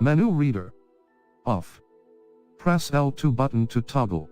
Menu Reader. Off. Press L2 button to toggle.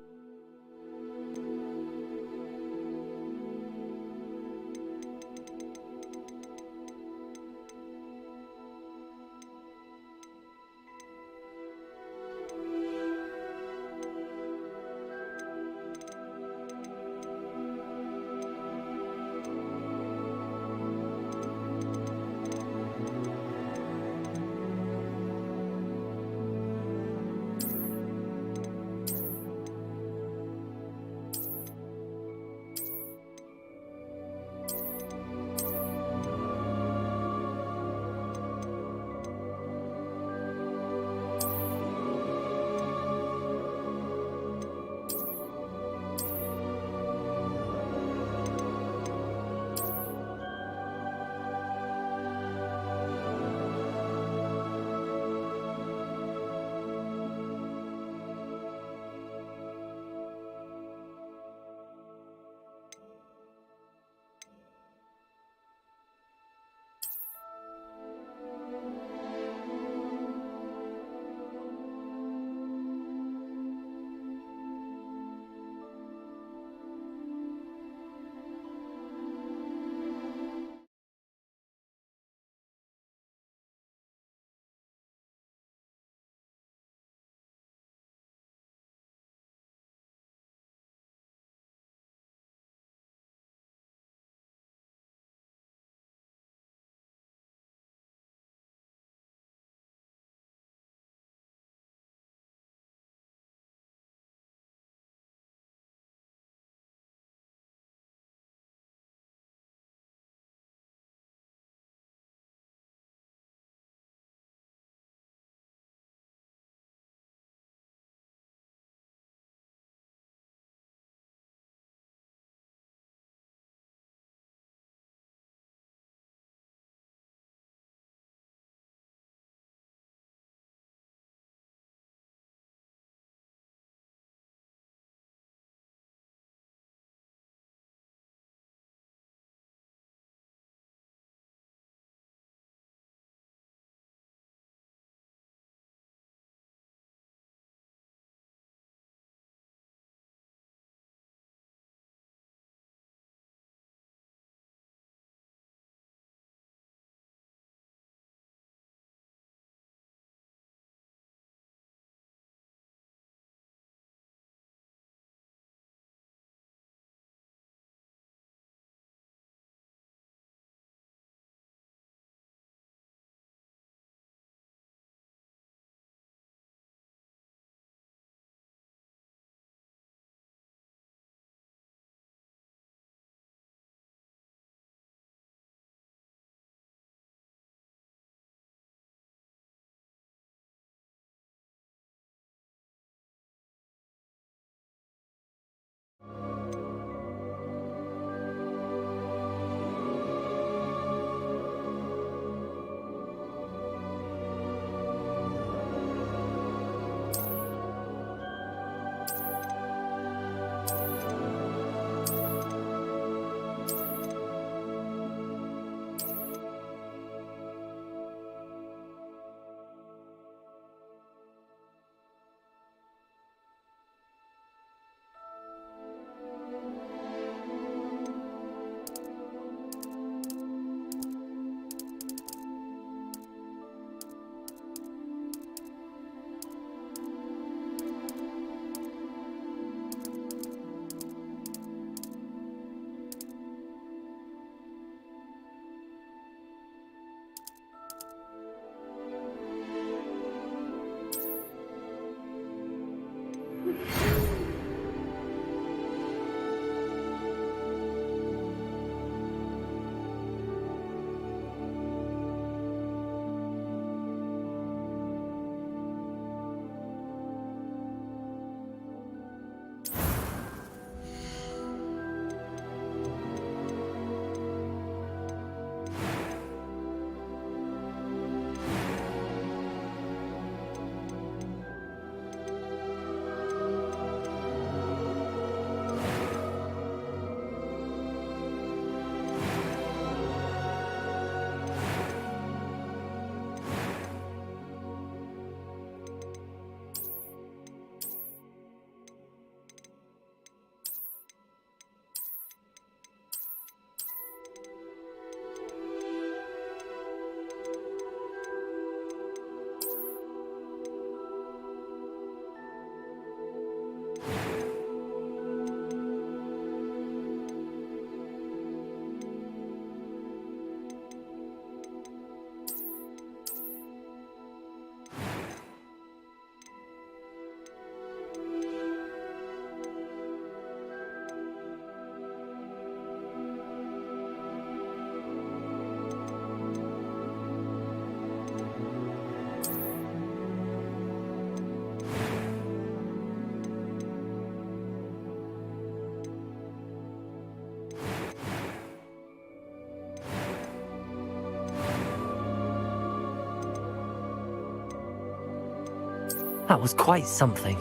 That was quite something.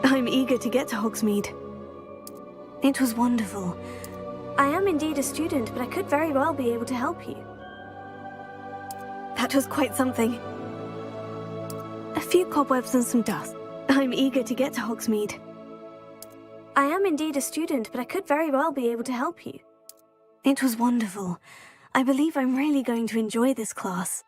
I'm eager to get to Hogsmeade. It was wonderful. I am indeed a student, but I could very well be able to help you. That was quite something. A few cobwebs and some dust. I'm eager to get to Hogsmeade. I am indeed a student, but I could very well be able to help you. It was wonderful. I believe I'm really going to enjoy this class.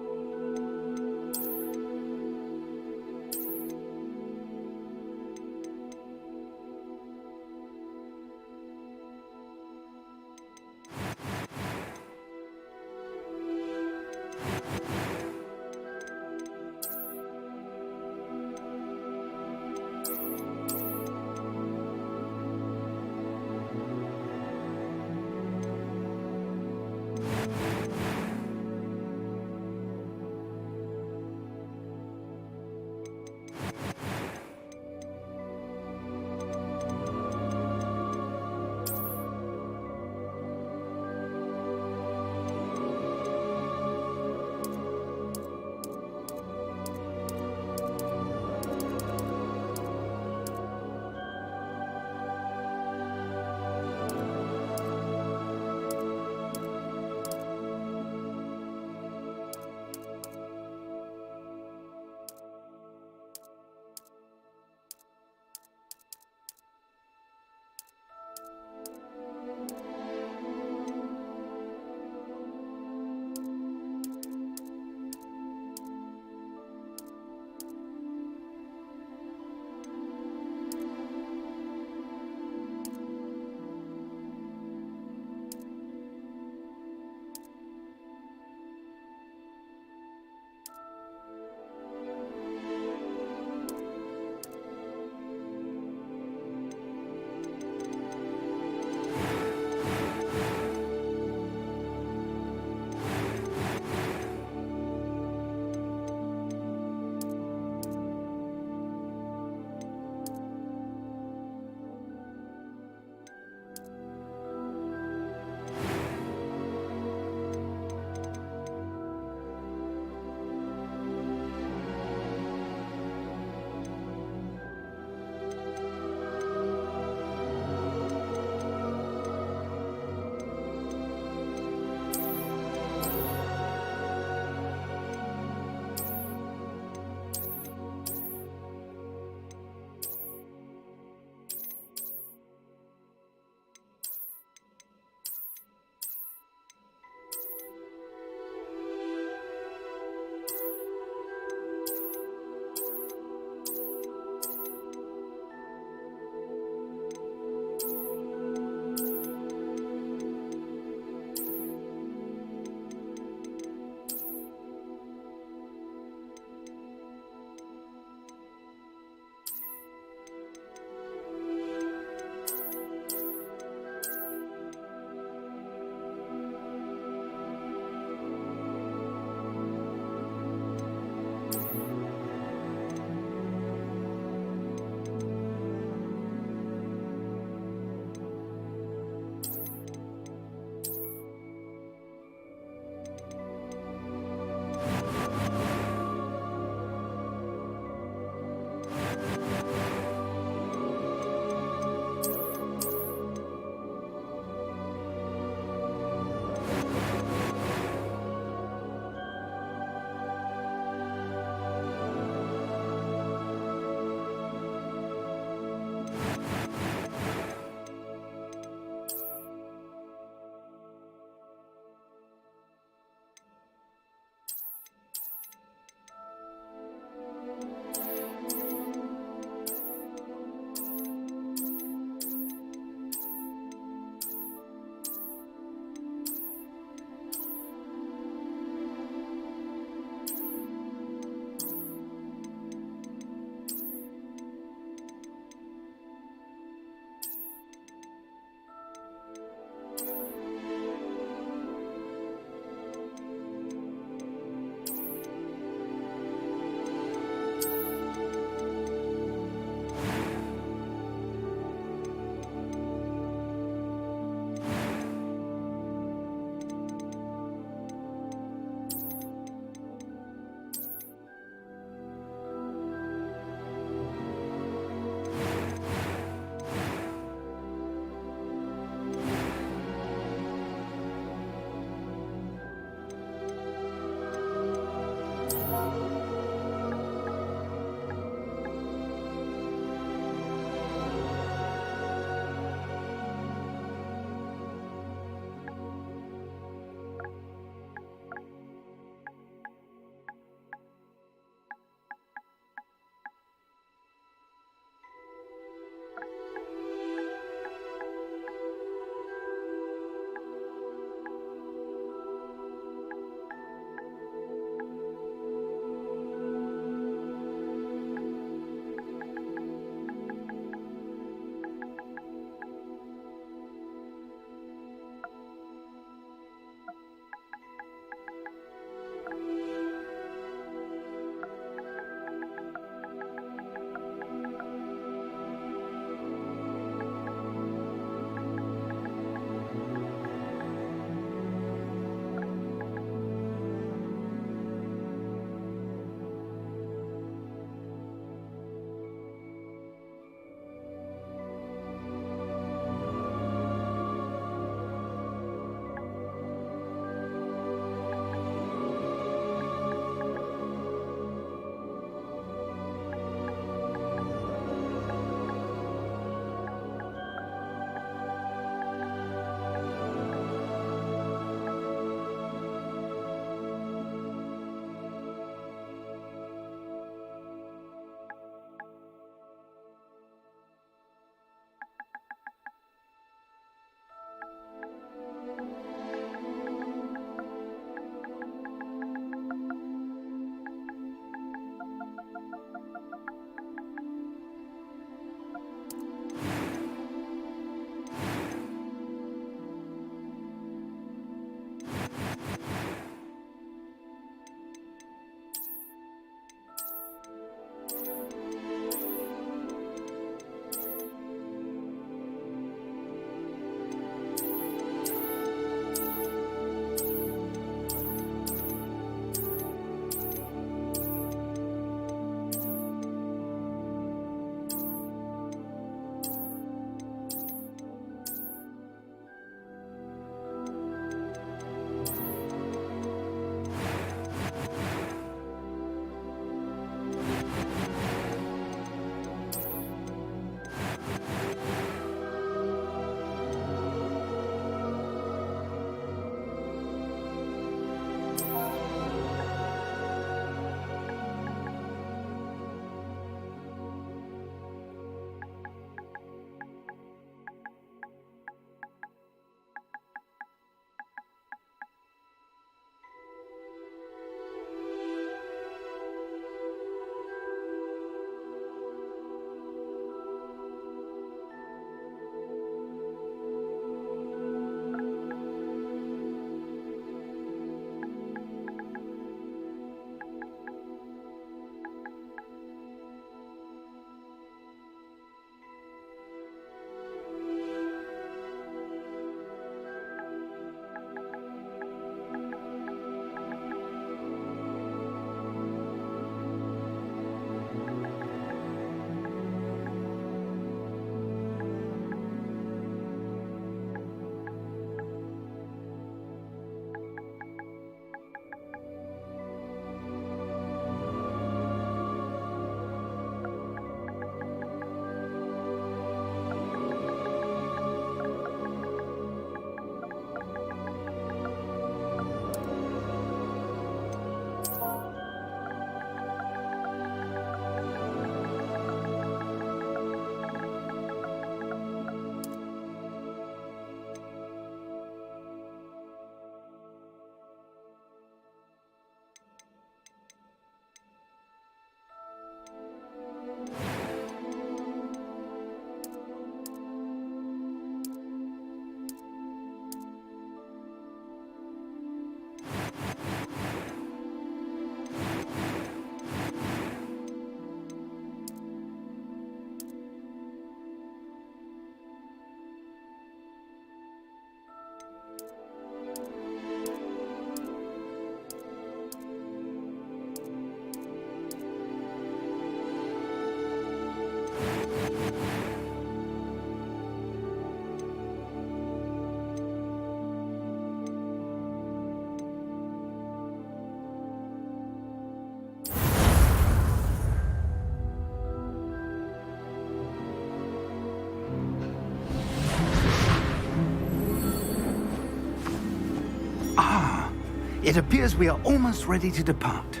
It appears we are almost ready to depart.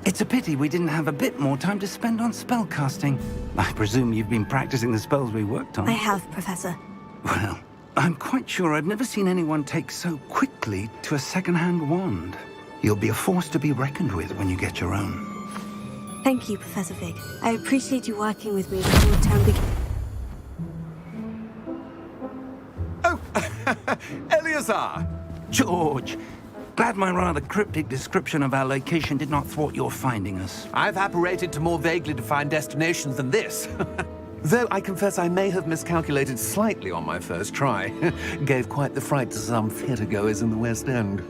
It's a pity we didn't have a bit more time to spend on spellcasting. I presume you've been practicing the spells we worked on. I have, Professor. Well, I'm quite sure I've never seen anyone take so quickly to a second-hand wand. You'll be a force to be reckoned with when you get your own. Thank you, Professor Fig. I appreciate you working with me before the term begins. Oh, Eleazar! George, glad my rather cryptic description of our location did not thwart your finding us. I've apparated to more vaguely defined destinations than this. Though I confess I may have miscalculated slightly on my first try. Gave quite the fright to some theatregoers in the West End.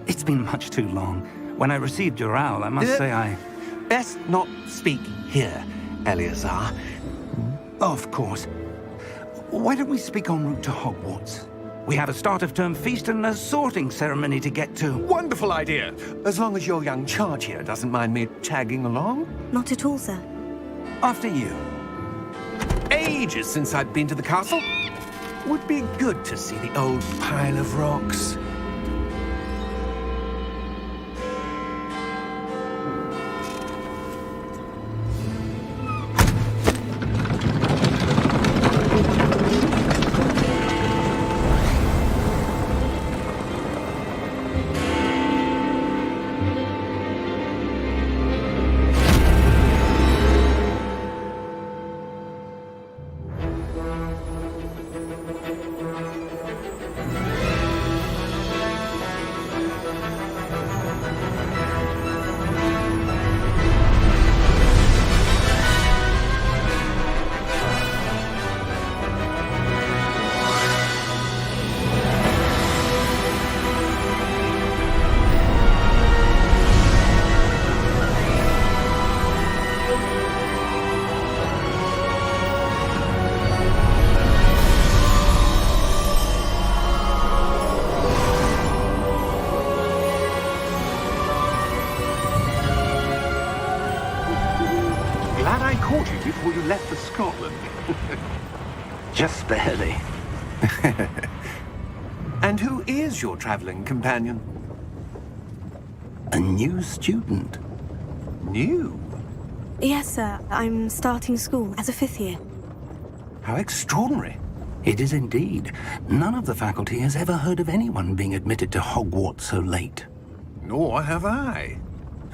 It's been much too long. When I received your owl, I must say I... Best not speak here, Eleazar. Of course. Why don't we speak en route to Hogwarts? We have a start-of-term feast and a sorting ceremony to get to. Wonderful idea! As long as your young charge here doesn't mind me tagging along. Not at all, sir. After you. Ages since I'd been to the castle. Would be good to see the old pile of rocks. Caught you before you left for Scotland. Just barely. And who is your travelling companion? A new student. New? Yes, sir. I'm starting school as a 5th year. How extraordinary. It is indeed. None of the faculty has ever heard of anyone being admitted to Hogwarts so late. Nor have I.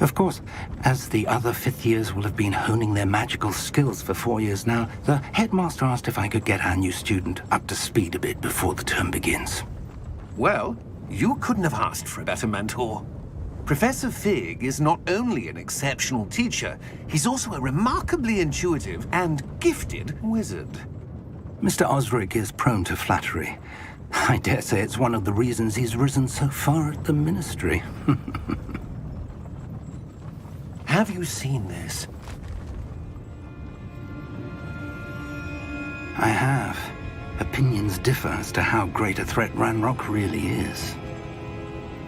Of course, as the other 5th years will have been honing their magical skills for 4 years now, the headmaster asked if I could get our new student up to speed a bit before the term begins. Well, you couldn't have asked for a better mentor. Professor Fig is not only an exceptional teacher, he's also a remarkably intuitive and gifted wizard. Mr. Osric is prone to flattery. I dare say it's one of the reasons he's risen so far at the ministry. Have you seen this? I have. Opinions differ as to how great a threat Ranrock really is.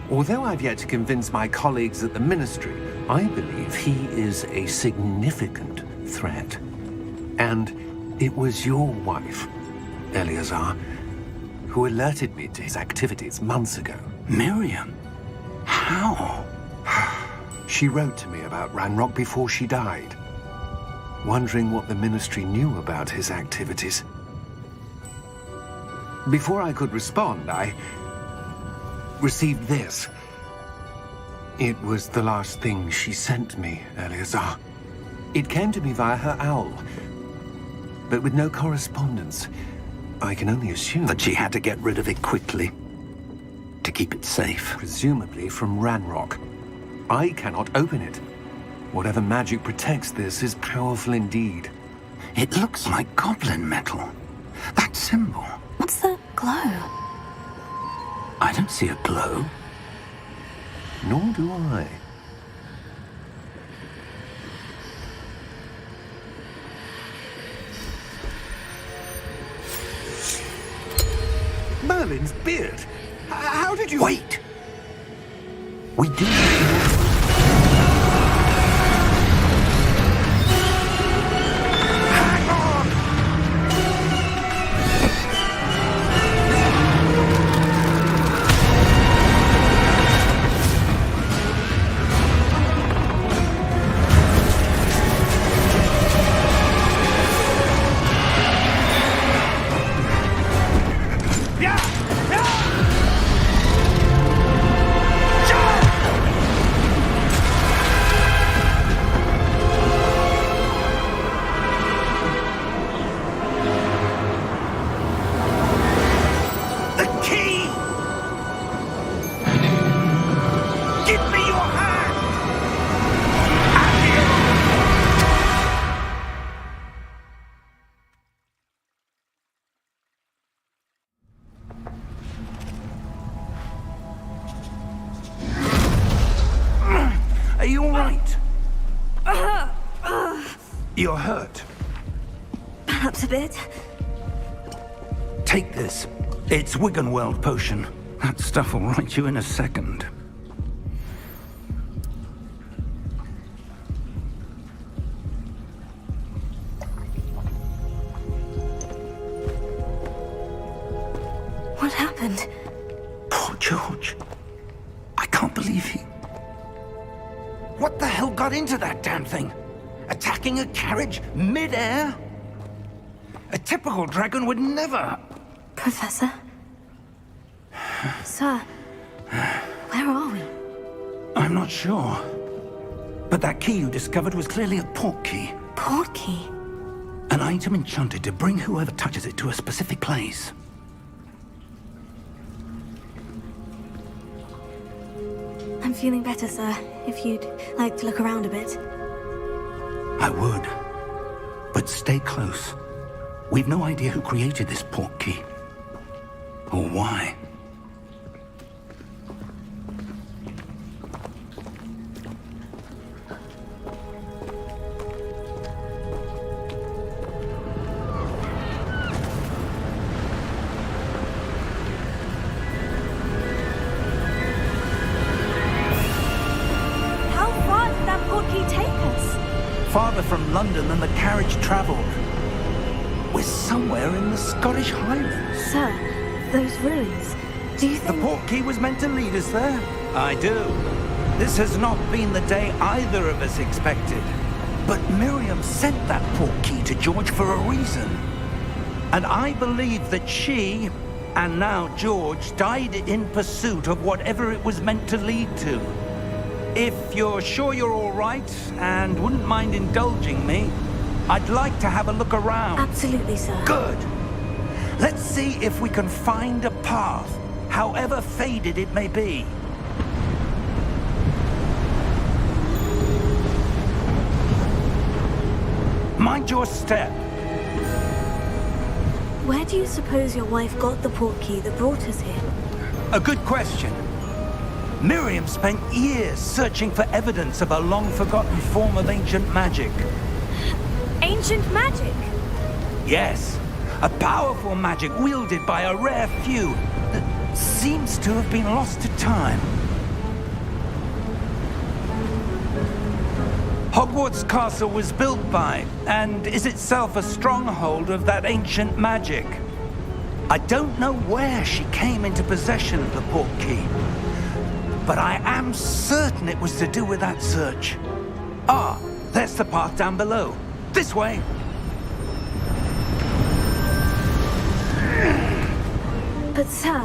Although I've yet to convince my colleagues at the Ministry, I believe he is a significant threat. And it was your wife, Eleazar, who alerted me to his activities months ago. Miriam? How? She wrote to me about Ranrock before she died, wondering what the Ministry knew about his activities. Before I could respond, I received this. It was the last thing she sent me, Eleazar. It came to me via her owl, but with no correspondence. I can only assume That she had to get rid of it quickly to keep it safe. presumably from Ranrock. I cannot open it. Whatever magic protects this is powerful indeed. It looks like goblin metal. That symbol. What's that glow? I don't see a glow. Nor do I. Merlin's beard. How did you... Wait! We do... Hang on! You're hurt. Perhaps a bit. Take this. It's Wiggenweld potion. That stuff will right you in a second. What happened? Poor George. I can't believe he... What the hell got into that damn thing? Attacking a carriage mid-air? A typical dragon would never... Professor? Sir, where are we? I'm not sure. But that key you discovered was clearly a port key. Port key? An item enchanted to bring whoever touches it to a specific place. I'm feeling better, sir. If you'd like to look around a bit. I would. But stay close. We've no idea who created this port key. Or why. How far did that port key take us? Farther from London than the carriage travelled. We're somewhere in the Scottish Highlands. Sir, those ruins. Do you The think... port key was meant to lead us there? I do. This has not been the day either of us expected. But Miriam sent that port key to George for a reason. And I believe that she, and now George, died in pursuit of whatever it was meant to lead to. If you're sure you're all right and wouldn't mind indulging me, I'd like to have a look around. Absolutely, sir. Good. Let's see if we can find a path, however faded it may be. Mind your step. Where do you suppose your wife got the port key that brought us here? A good question. Miriam spent years searching for evidence of a long-forgotten form of ancient magic. Ancient magic? Yes, a powerful magic wielded by a rare few that seems to have been lost to time. Hogwarts Castle was built by, and is itself a stronghold of that ancient magic. I don't know where she came into possession of the port key, but I am certain it was to do with that search. Ah, there's the path down below. This way. But sir,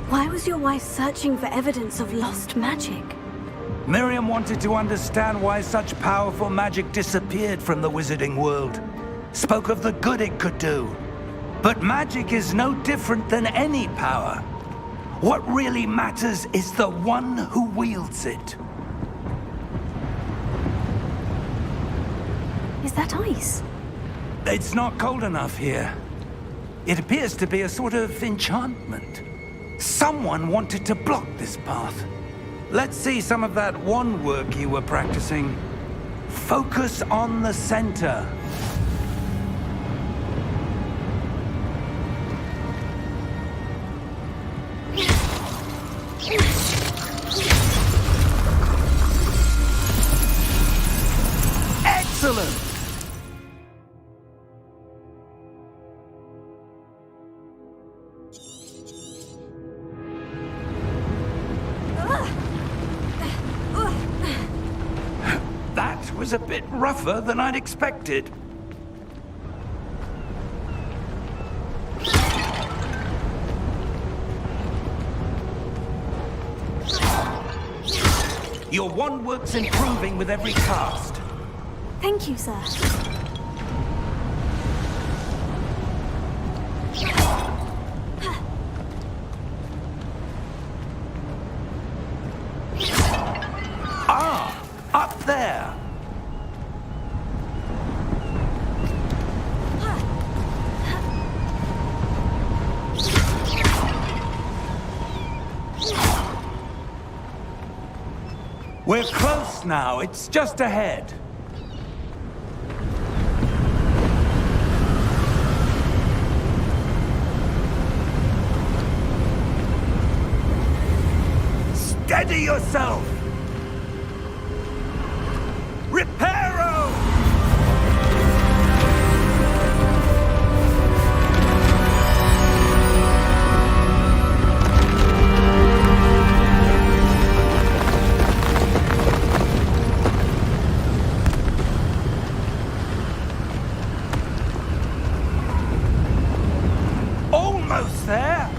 why was your wife searching for evidence of lost magic? Miriam wanted to understand why such powerful magic disappeared from the wizarding world. Spoke of the good it could do. But magic is no different than any power. What really matters is the one who wields it. Is that ice? It's not cold enough here. It appears to be a sort of enchantment. Someone wanted to block this path. Let's see some of that wand work you were practicing. Focus on the center. Excellent! That was a bit rougher than I'd expected. Your wand work's improving with every cast. Thank you, sir. Ah, up there. We're close now. It's just ahead. Steady yourself! Reparo! Almost there!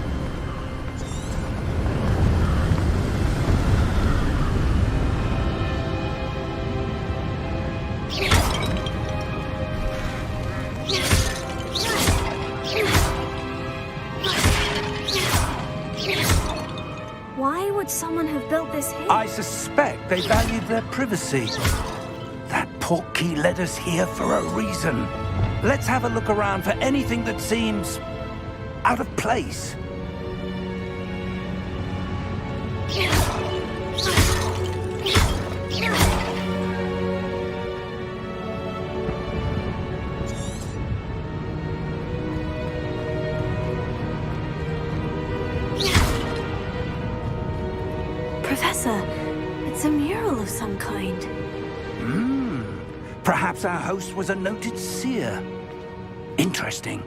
Why would someone have built this here? I suspect they valued their privacy. That portkey led us here for a reason. Let's have a look around for anything that seems out of place. Professor, it's a mural of some kind. Perhaps our host was a noted seer. Interesting.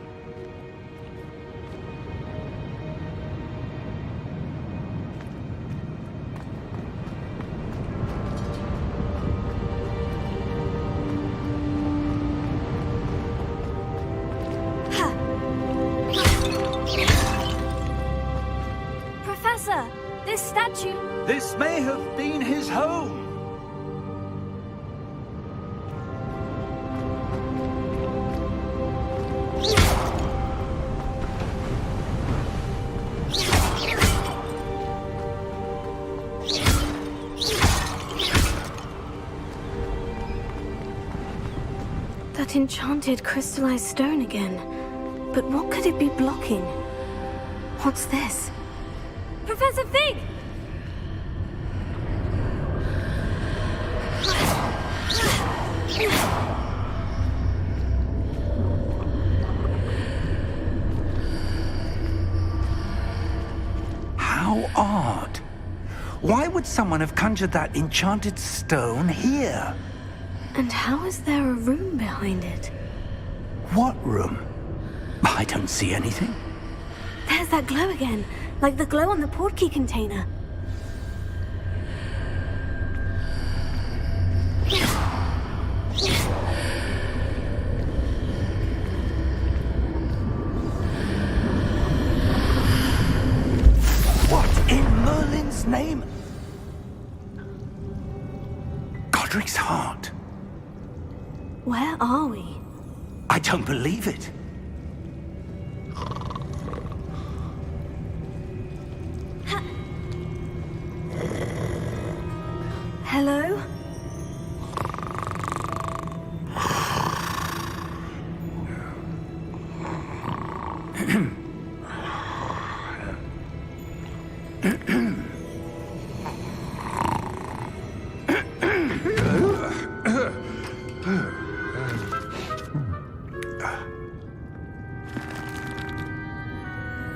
Professor, this statue... This may have been his home. That enchanted crystallized stone again. But what could it be blocking? What's this? Professor Fig! How odd. Why would someone have conjured that enchanted stone here? And how is there a room behind it? What room? I don't see anything. There's that glow again, like the glow on the portkey container. What in Merlin's name? Godric's heart. Where are we? I don't believe it. Hello?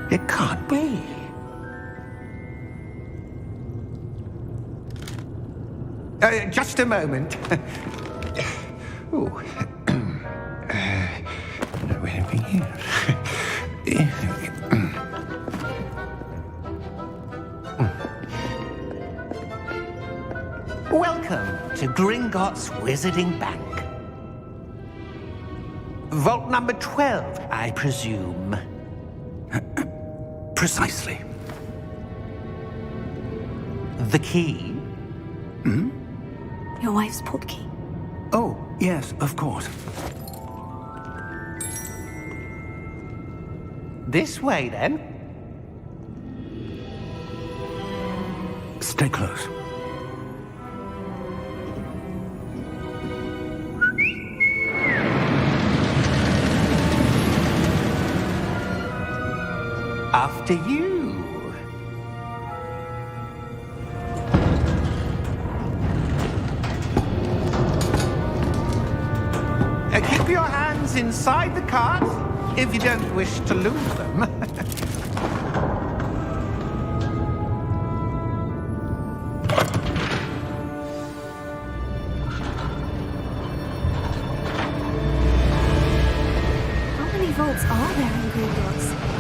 It can't be. Just a moment. Oh. Anything here? Welcome to Gringotts Wizarding Bank. Vault number 12, I presume. Precisely. The key? Your wife's portkey. Oh, yes, of course. This way, then. Stay close. After you. Keep your hands inside the cart if you don't wish to lose them.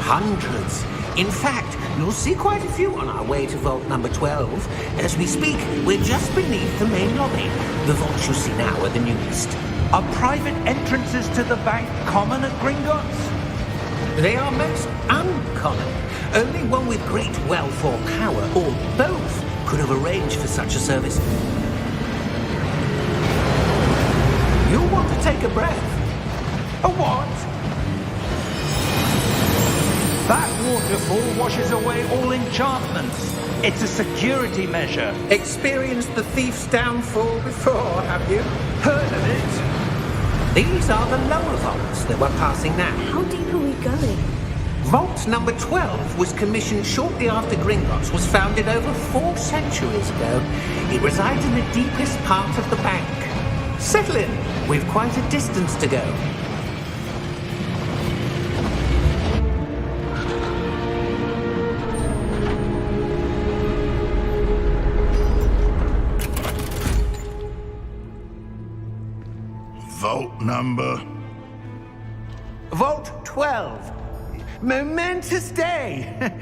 Hundreds. In fact, you'll see quite a few on our way to vault number 12. As we speak, we're just beneath the main lobby. The vaults you see now are the newest. Are private entrances to the bank common at Gringotts? They are most uncommon. Only one with great wealth or power, or both, could have arranged for such a service. You'll want to take a breath. A what? That waterfall washes away all enchantments. It's a security measure. Experienced the thief's downfall before, have you? Heard of it? These are the lower vaults that we're passing now. How deep are we going? Vault number 12 was commissioned shortly after Gringotts was founded over 4 centuries ago. It resides in the deepest part of the bank. Settle in. We've quite a distance to go. Vault number? Vault 12. Momentous day.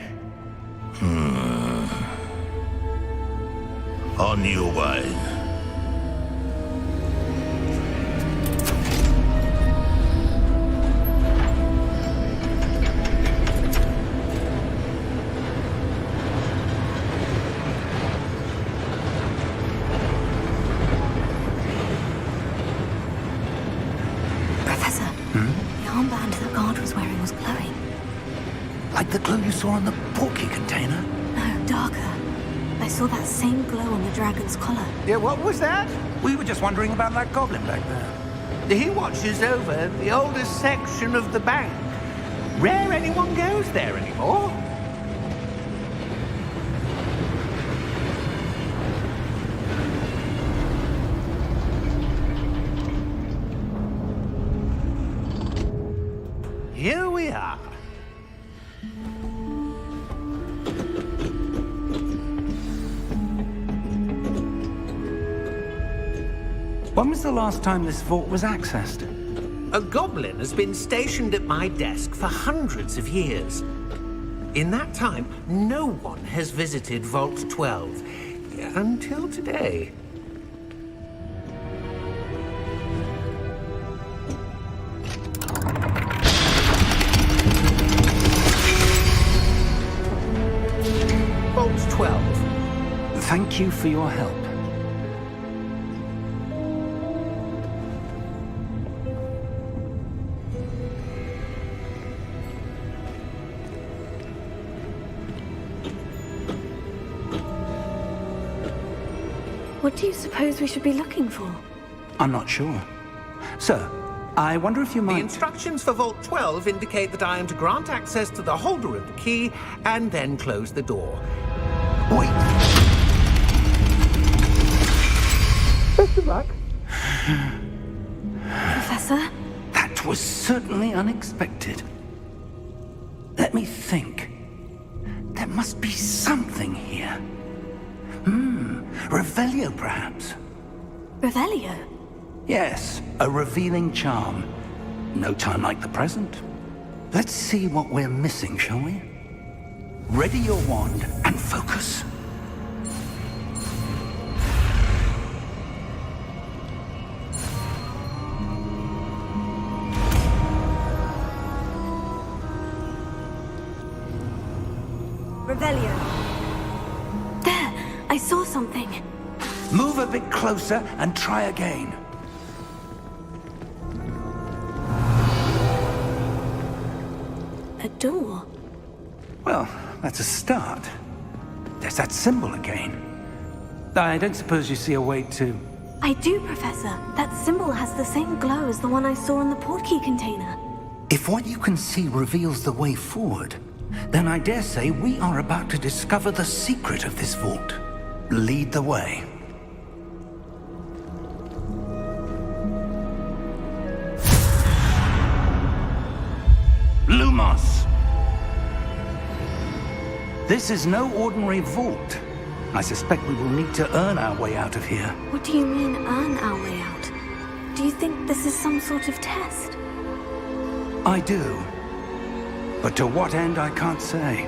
On your way. Professor, the armband the guard was wearing was glowing. Like the glow you saw on the porky container? No, darker. I saw that same glow on the dragon's collar. Yeah, what was that? We were just wondering about that goblin back there. He watches over the oldest section of the bank. Rare anyone goes there anymore. Here we are. When was the last time this vault was accessed? A goblin has been stationed at my desk for hundreds of years. In that time, no one has visited Vault 12 until today. Vault 12. Thank you for your help. What do you suppose we should be looking for? I'm not sure. Sir, I wonder if you The might... instructions for Vault 12 indicate that I am to grant access to the holder of the key and then close the door. Wait. Best of luck. Professor? That was certainly unexpected. Let me think. There must be something here. Revelio, perhaps? Revelio? Yes, a revealing charm. No time like the present. Let's see what we're missing, shall we? Ready your wand and focus. Revelio. There! I saw something. Move a bit closer and try again. A door. Well, that's a start. There's that symbol again. I don't suppose you see a way to... I do, Professor. That symbol has the same glow as the one I saw in the portkey container. If what you can see reveals the way forward, then I dare say we are about to discover the secret of this vault. Lead the way. Lumos! This is no ordinary vault. I suspect we will need to earn our way out of here. What do you mean, earn our way out? Do you think this is some sort of test? I do. But to what end, I can't say.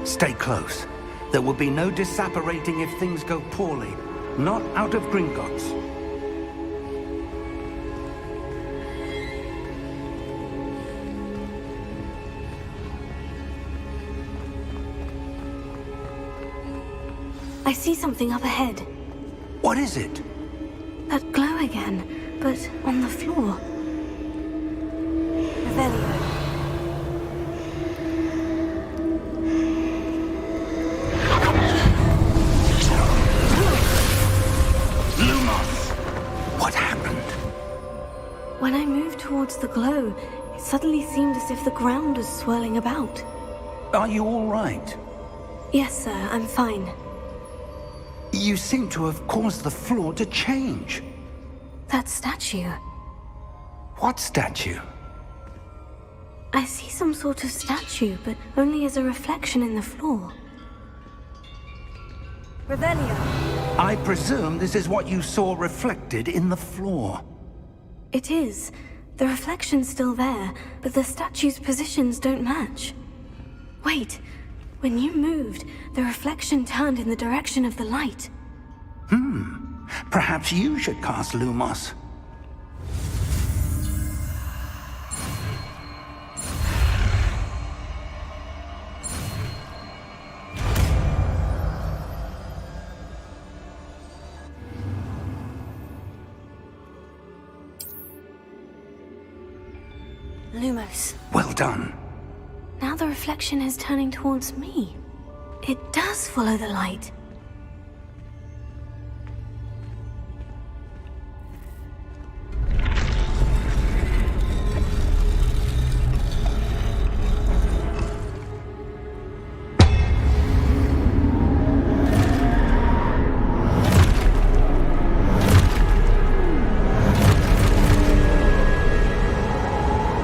Stay close. There will be no disapparating if things go poorly. Not out of Gringotts. I see something up ahead. What is it? That glow again, but on the floor. Revelio. Lumos! What happened? When I moved towards the glow, it suddenly seemed as if the ground was swirling about. Are you all right? Yes, sir, I'm fine. You seem to have caused the floor to change. That statue. What statue? I see some sort of statue, but only as a reflection in the floor. Revelio. I presume this is what you saw reflected in the floor. It is. The reflection's still there, but the statue's positions don't match. Wait. When you moved, the reflection turned in the direction of the light. Perhaps you should cast Lumos. Lumos. Well done. Now the reflection is turning towards me. It does follow the light.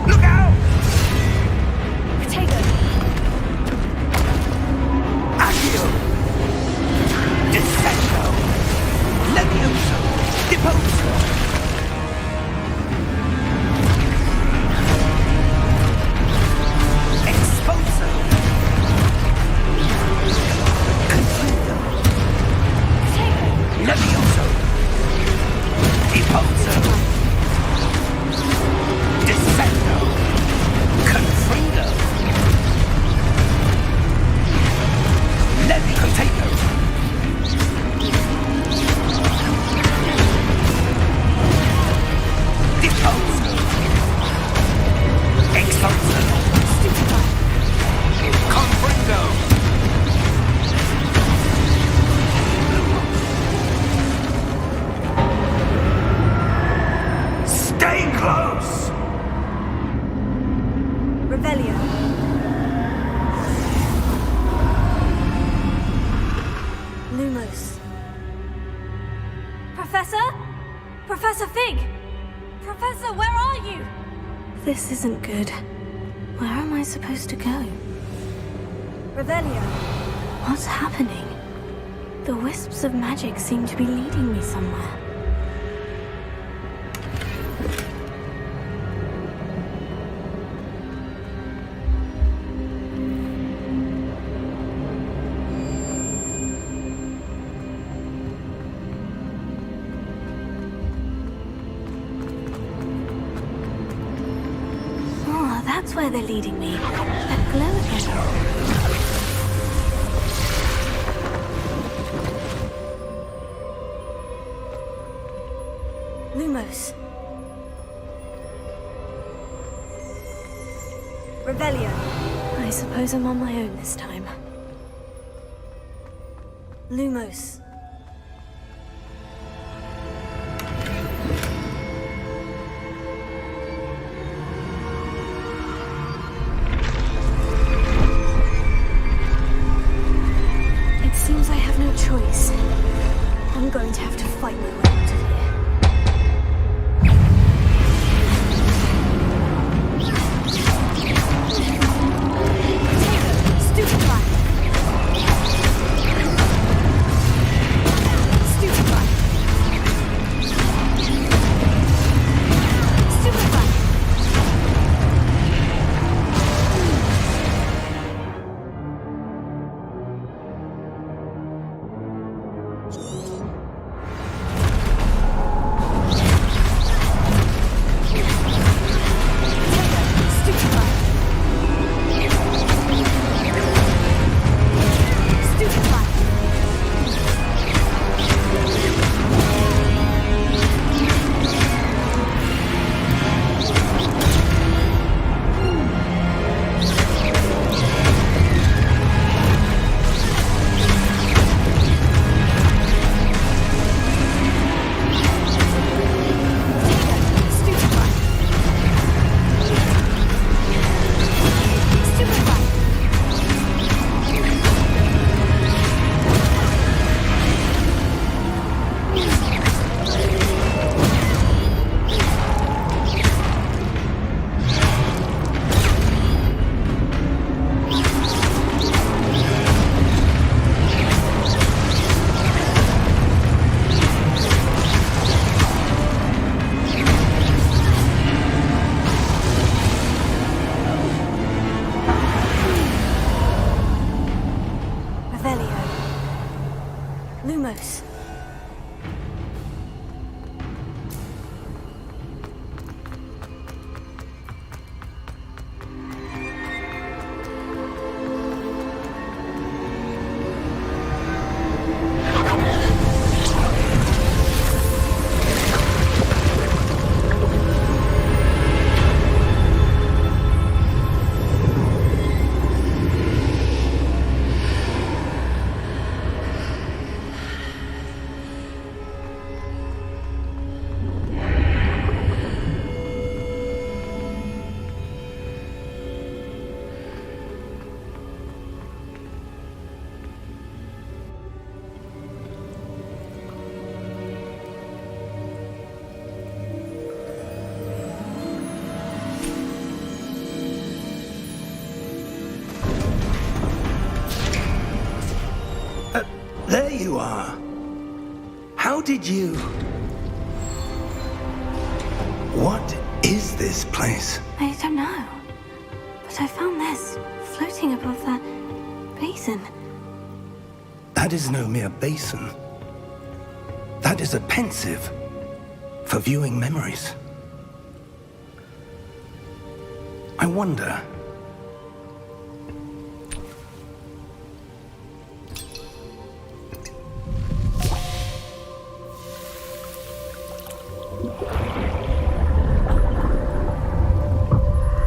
Look out! Potato. Accio! Descendo! Levioso! Deposo! Exposo! Confringo! Levioso! Deposo! Descendo! Confringo! Levi Potato! Deposo! Exposo! Confringo! Stay close! Revelio. Lumos. Professor? Professor Fig! Professor, where are you? This isn't good. Where am I supposed to go? Revelio. What's happening? The wisps of magic seem to be leading me somewhere. Oh, that's where they're leading me. That glow again. Lumos. Revelio. I suppose I'm on my own this time. Lumos. It seems I have no choice. I'm going to have to fight my way out of here. Stupid did you... What is this place? I don't know. But I found this floating above that basin. That is no mere basin. That is a pensive for viewing memories. I wonder...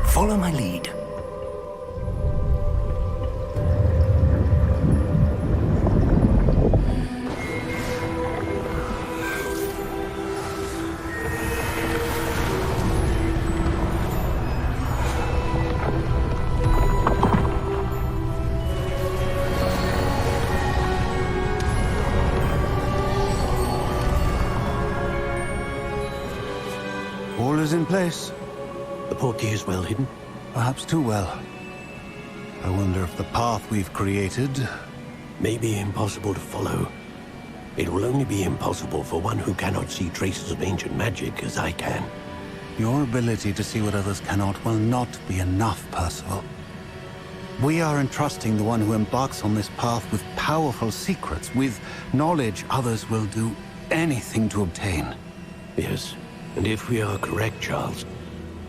Follow my lead. All is in place. The portkey is well hidden. Perhaps too well. I wonder if the path we've created... May be impossible to follow. It will only be impossible for one who cannot see traces of ancient magic as I can. Your ability to see what others cannot will not be enough, Percival. We are entrusting the one who embarks on this path with powerful secrets, with knowledge others will do anything to obtain. Yes, and if we are correct, Charles,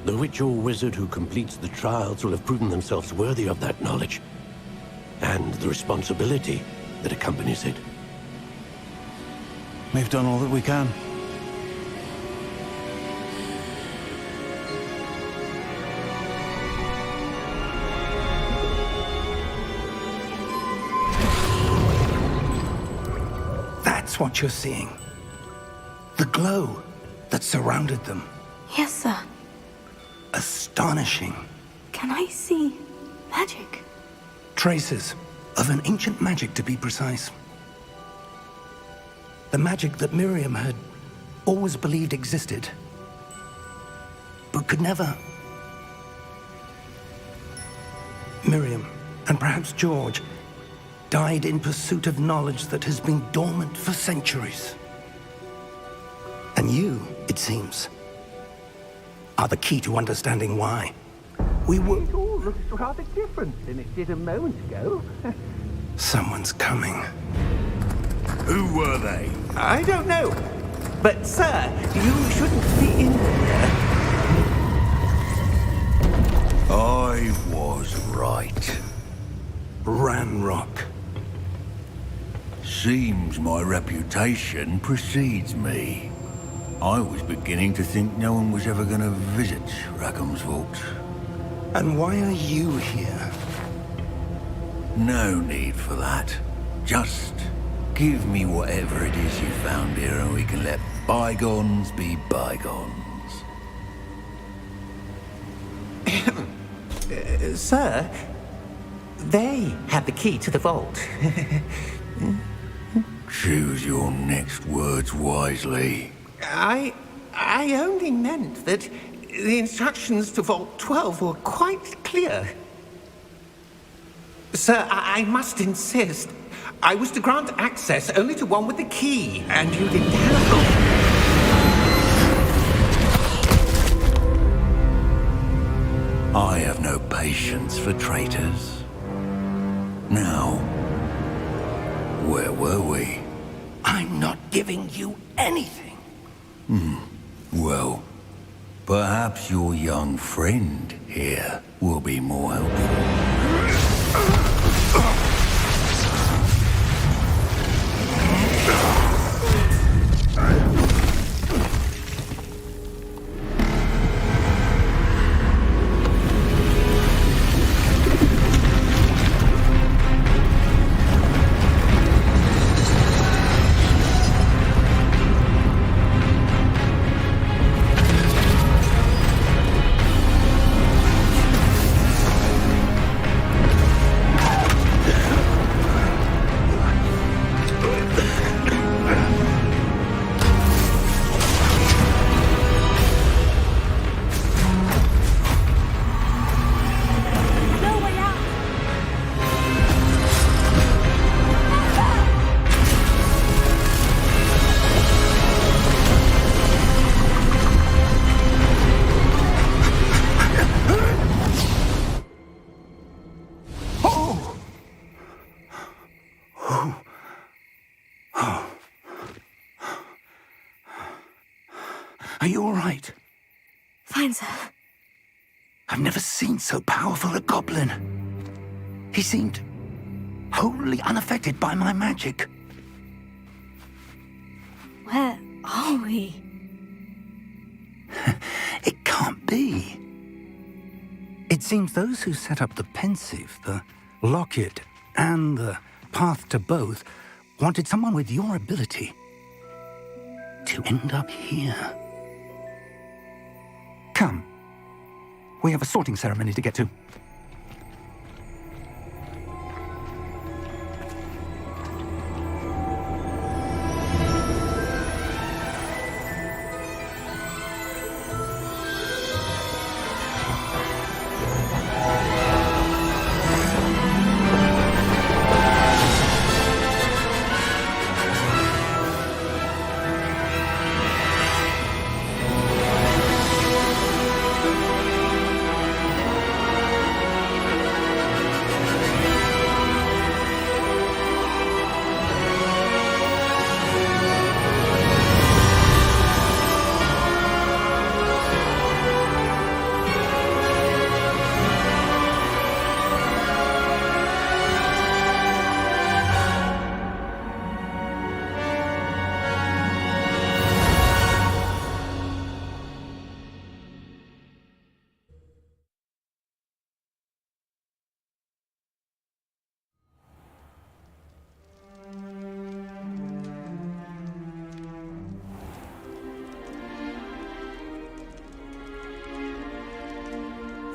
the witch or wizard who completes the trials will have proven themselves worthy of that knowledge, and the responsibility that accompanies it. We've done all that we can. That's what you're seeing. The glow that surrounded them. Yes, sir. Astonishing. Can I see magic? Traces of an ancient magic, to be precise. The magic that Miriam had always believed existed, but could never. Miriam, and perhaps George, died in pursuit of knowledge that has been dormant for centuries. And you, it seems, are the key to understanding why. We were... It all looks rather different than it did a moment ago. Someone's coming. Who were they? I don't know. But, sir, you shouldn't be in here. I was right. Ranrock. Seems my reputation precedes me. I was beginning to think no one was ever going to visit Rackham's Vault. And why are you here? No need for that. Just give me whatever it is you found here and we can let bygones be bygones. Sir, they had the key to the vault. Choose your next words wisely. I only meant that the instructions to Vault 12 were quite clear. Sir, I must insist. I was to grant access only to one with the key, and you didn't have... I have no patience for traitors. Now, where were we? I'm not giving you anything. Well, perhaps your young friend here will be more helpful. Fine, sir. I've never seen so powerful a goblin. He seemed wholly unaffected by my magic. Where are we? It can't be. It seems those who set up the pensive, the locket, and the path to both wanted someone with your ability to end up here. Come. We have a sorting ceremony to get to.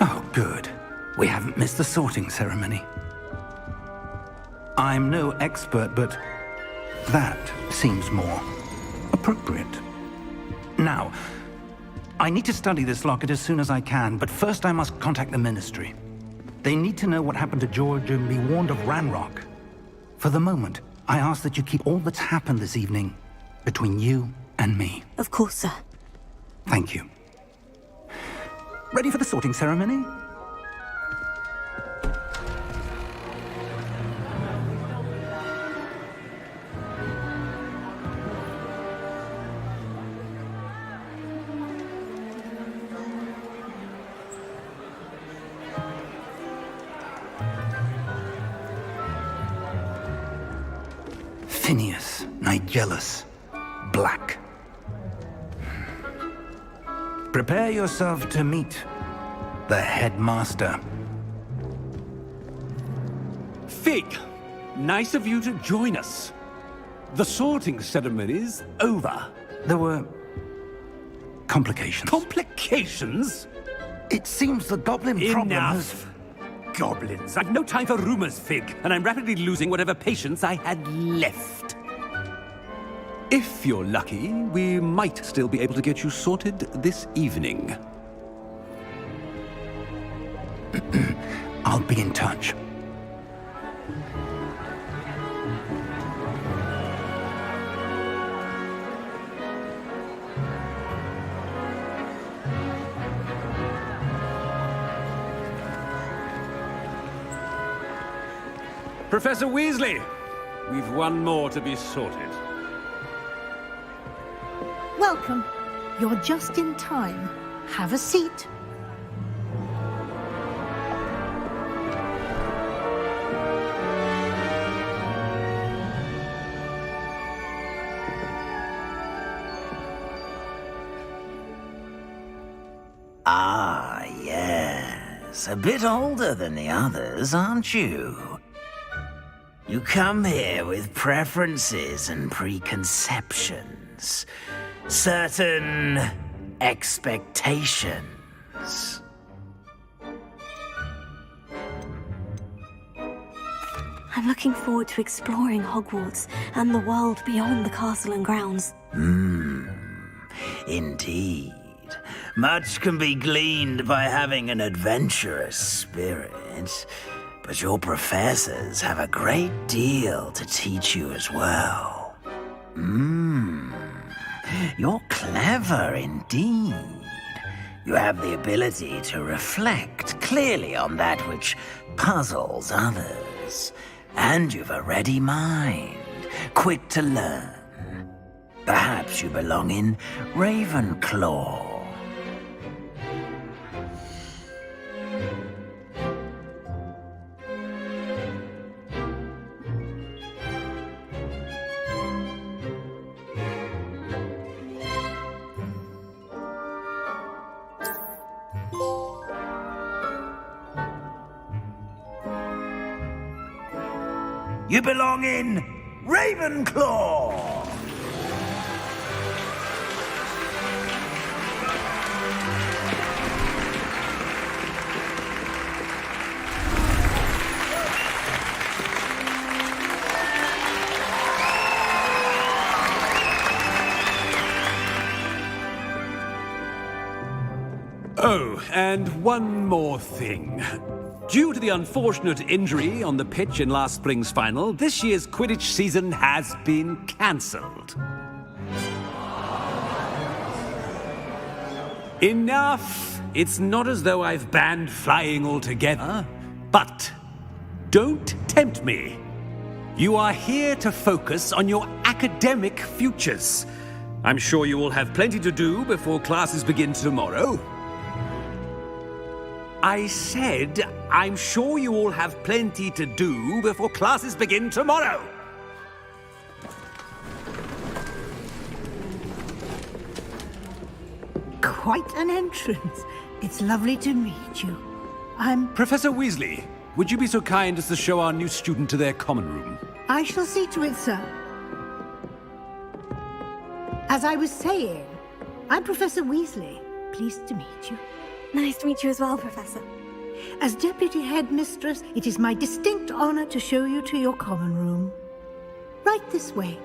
Oh, good. We haven't missed the sorting ceremony. I'm no expert, but that seems more appropriate. Now, I need to study this locket as soon as I can, but first I must contact the Ministry. They need to know what happened to George and be warned of Ranrock. For the moment, I ask that you keep all that's happened this evening between you and me. Of course, sir. Thank you. Ready for the sorting ceremony? Phineas, Nigellus, Black. Prepare yourself to meet the headmaster. Fig, nice of you to join us. The sorting ceremony's over. There were complications. Complications? It seems the goblin problem has... Enough! Goblins. I've no time for rumors, Fig, and I'm rapidly losing whatever patience I had left. If you're lucky, we might still be able to get you sorted this evening. I'll be in touch. Professor Weasley, we've one more to be sorted. Welcome. You're just in time. Have a seat. Ah, yes. A bit older than the others, aren't you? You come here with preferences and preconceptions. Certain expectations. I'm looking forward to exploring Hogwarts and the world beyond the castle and grounds. Indeed. Much can be gleaned by having an adventurous spirit, but your professors have a great deal to teach you as well. You're clever indeed. You have the ability to reflect clearly on that which puzzles others. And you've a ready mind, quick to learn. Perhaps you belong in Ravenclaw. You belong in Ravenclaw! Oh, and one more thing. Due to the unfortunate injury on the pitch in last spring's final, this year's Quidditch season has been cancelled. Enough! It's not as though I've banned flying altogether, but don't tempt me. You are here to focus on your academic futures. I'm sure you will have plenty to do before classes begin tomorrow. I said, I'm sure you all have plenty to do before classes begin tomorrow. Quite an entrance. It's lovely to meet you. I'm... Professor Weasley, would you be so kind as to show our new student to their common room? I shall see to it, sir. As I was saying, I'm Professor Weasley. Pleased to meet you. Nice to meet you as well, Professor. As Deputy Headmistress, it is my distinct honor to show you to your common room. Right this way.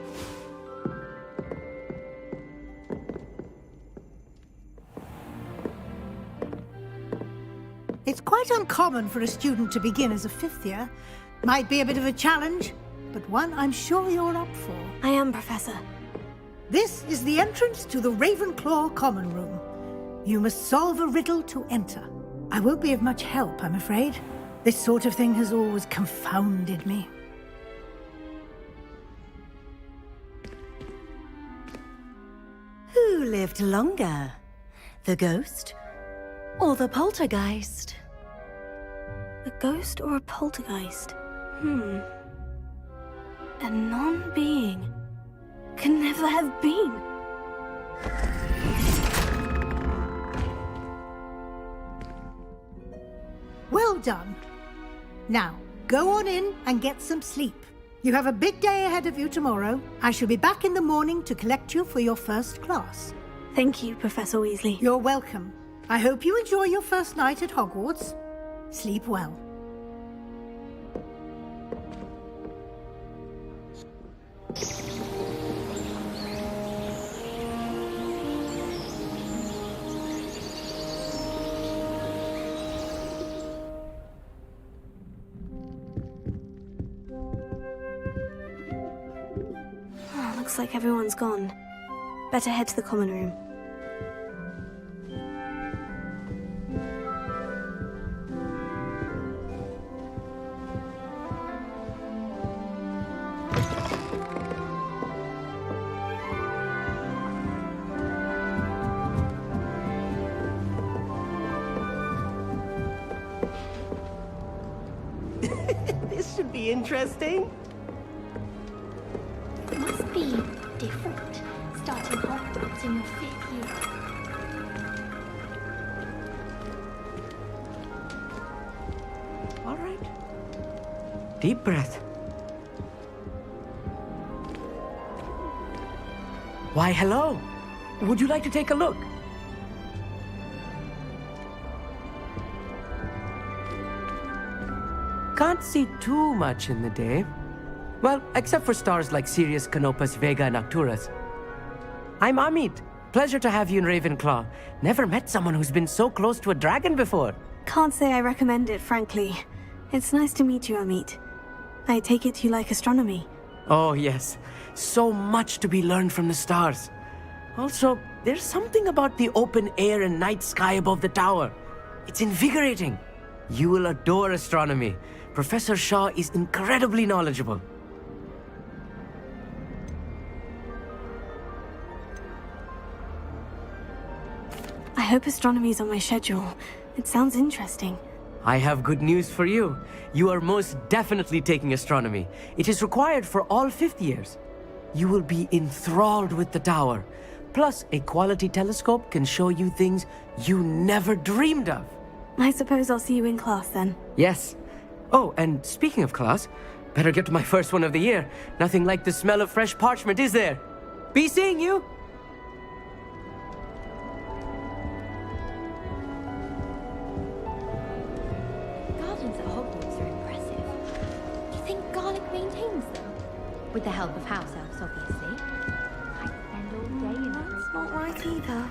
It's quite uncommon for a student to begin as a fifth year. Might be a bit of a challenge, but one I'm sure you're up for. I am, Professor. This is the entrance to the Ravenclaw common room. You must solve a riddle to enter. I won't be of much help, I'm afraid. This sort of thing has always confounded me. Who lived longer? The ghost or the poltergeist? A ghost or a poltergeist? A non-being can never have been. Well done. Now, go on in and get some sleep. You have a big day ahead of you tomorrow. I shall be back in the morning to collect you for your first class. Thank you, Professor Weasley. You're welcome. I hope you enjoy your first night at Hogwarts. Sleep well. Looks like everyone's gone. Better head to the common room. This should be interesting. It must be different, starting Hogwarts in your 5th year. All right. Deep breath. Why, hello. Would you like to take a look? Can't see too much in the day. Well, except for stars like Sirius, Canopus, Vega, and Arcturus. I'm Amit. Pleasure to have you in Ravenclaw. Never met someone who's been so close to a dragon before. Can't say I recommend it, frankly. It's nice to meet you, Amit. I take it you like astronomy. Oh, yes. So much to be learned from the stars. Also, there's something about the open air and night sky above the tower. It's invigorating. You will adore astronomy. Professor Shaw is incredibly knowledgeable. I hope astronomy's on my schedule. It sounds interesting. I have good news for you. You are most definitely taking astronomy. It is required for all 5th years. You will be enthralled with the tower. Plus, a quality telescope can show you things you never dreamed of. I suppose I'll see you in class then. Yes. Oh, and speaking of class, Better get to my first one of the year. Nothing like the smell of fresh parchment, is there? Be seeing you! Gardens at Hogwarts are impressive. Do you think Garlic maintains them? With the help of house elves, obviously. I'd spend all day in That's not right either.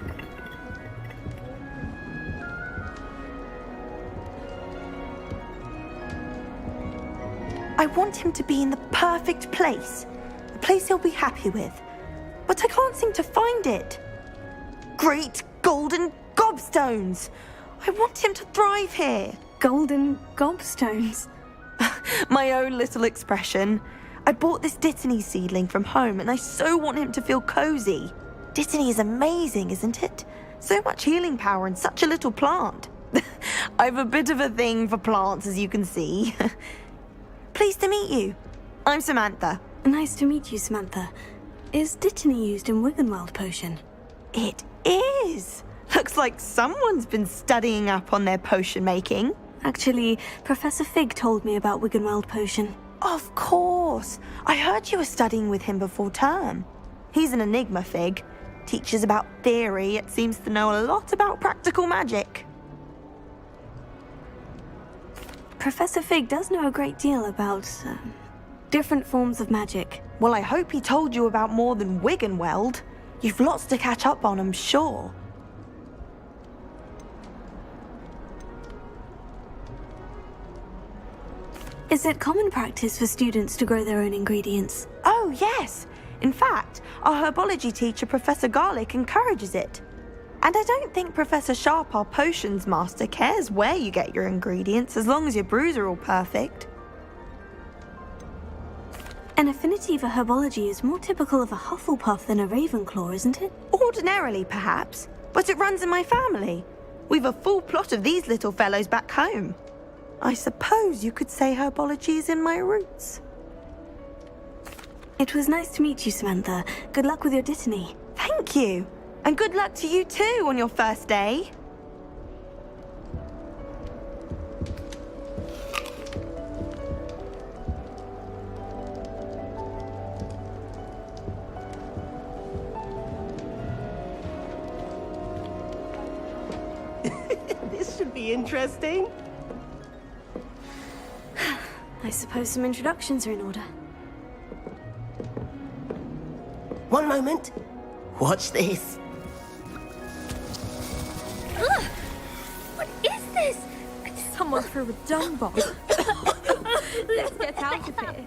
I want him to be in the perfect place. A place he'll be happy with. But I can't seem to find it. Great golden gobstones! I want him to thrive here. Golden gobstones? My own little expression. I bought this Dittany seedling from home and I so want him to feel cozy. Dittany is amazing, isn't it? So much healing power in such a little plant. I've a bit of a thing for plants, as you can see. Pleased to meet you. I'm Samantha. Nice to meet you, Samantha. Is Dittany used in Wiggenweld potion? It is. Looks like someone's been studying up on their potion making. Actually, Professor Fig told me about Wiggenweld potion. Of course. I heard you were studying with him before term. He's an enigma, Fig. Teaches about theory, yet seems to know a lot about practical magic. Professor Fig does know a great deal about different forms of magic. Well, I hope he told you about more than Wiggenweld. You've lots to catch up on, I'm sure. Is it common practice for students to grow their own ingredients? Oh, yes. In fact, our herbology teacher, Professor Garlic, encourages it. And I don't think Professor Sharp, our potions master, cares where you get your ingredients, as long as your brews are all perfect. An affinity for herbology is more typical of a Hufflepuff than a Ravenclaw, isn't it? Ordinarily, perhaps, but it runs in my family. We've a full plot of these little fellows back home. I suppose you could say herbology is in my roots. It was nice to meet you, Samantha. Good luck with your Dittany. Thank you. And good luck to you too on your first day. This should be interesting. I suppose some introductions are in order. One moment. Watch this. What is this? Someone threw a dung bomb. Let's get out of here.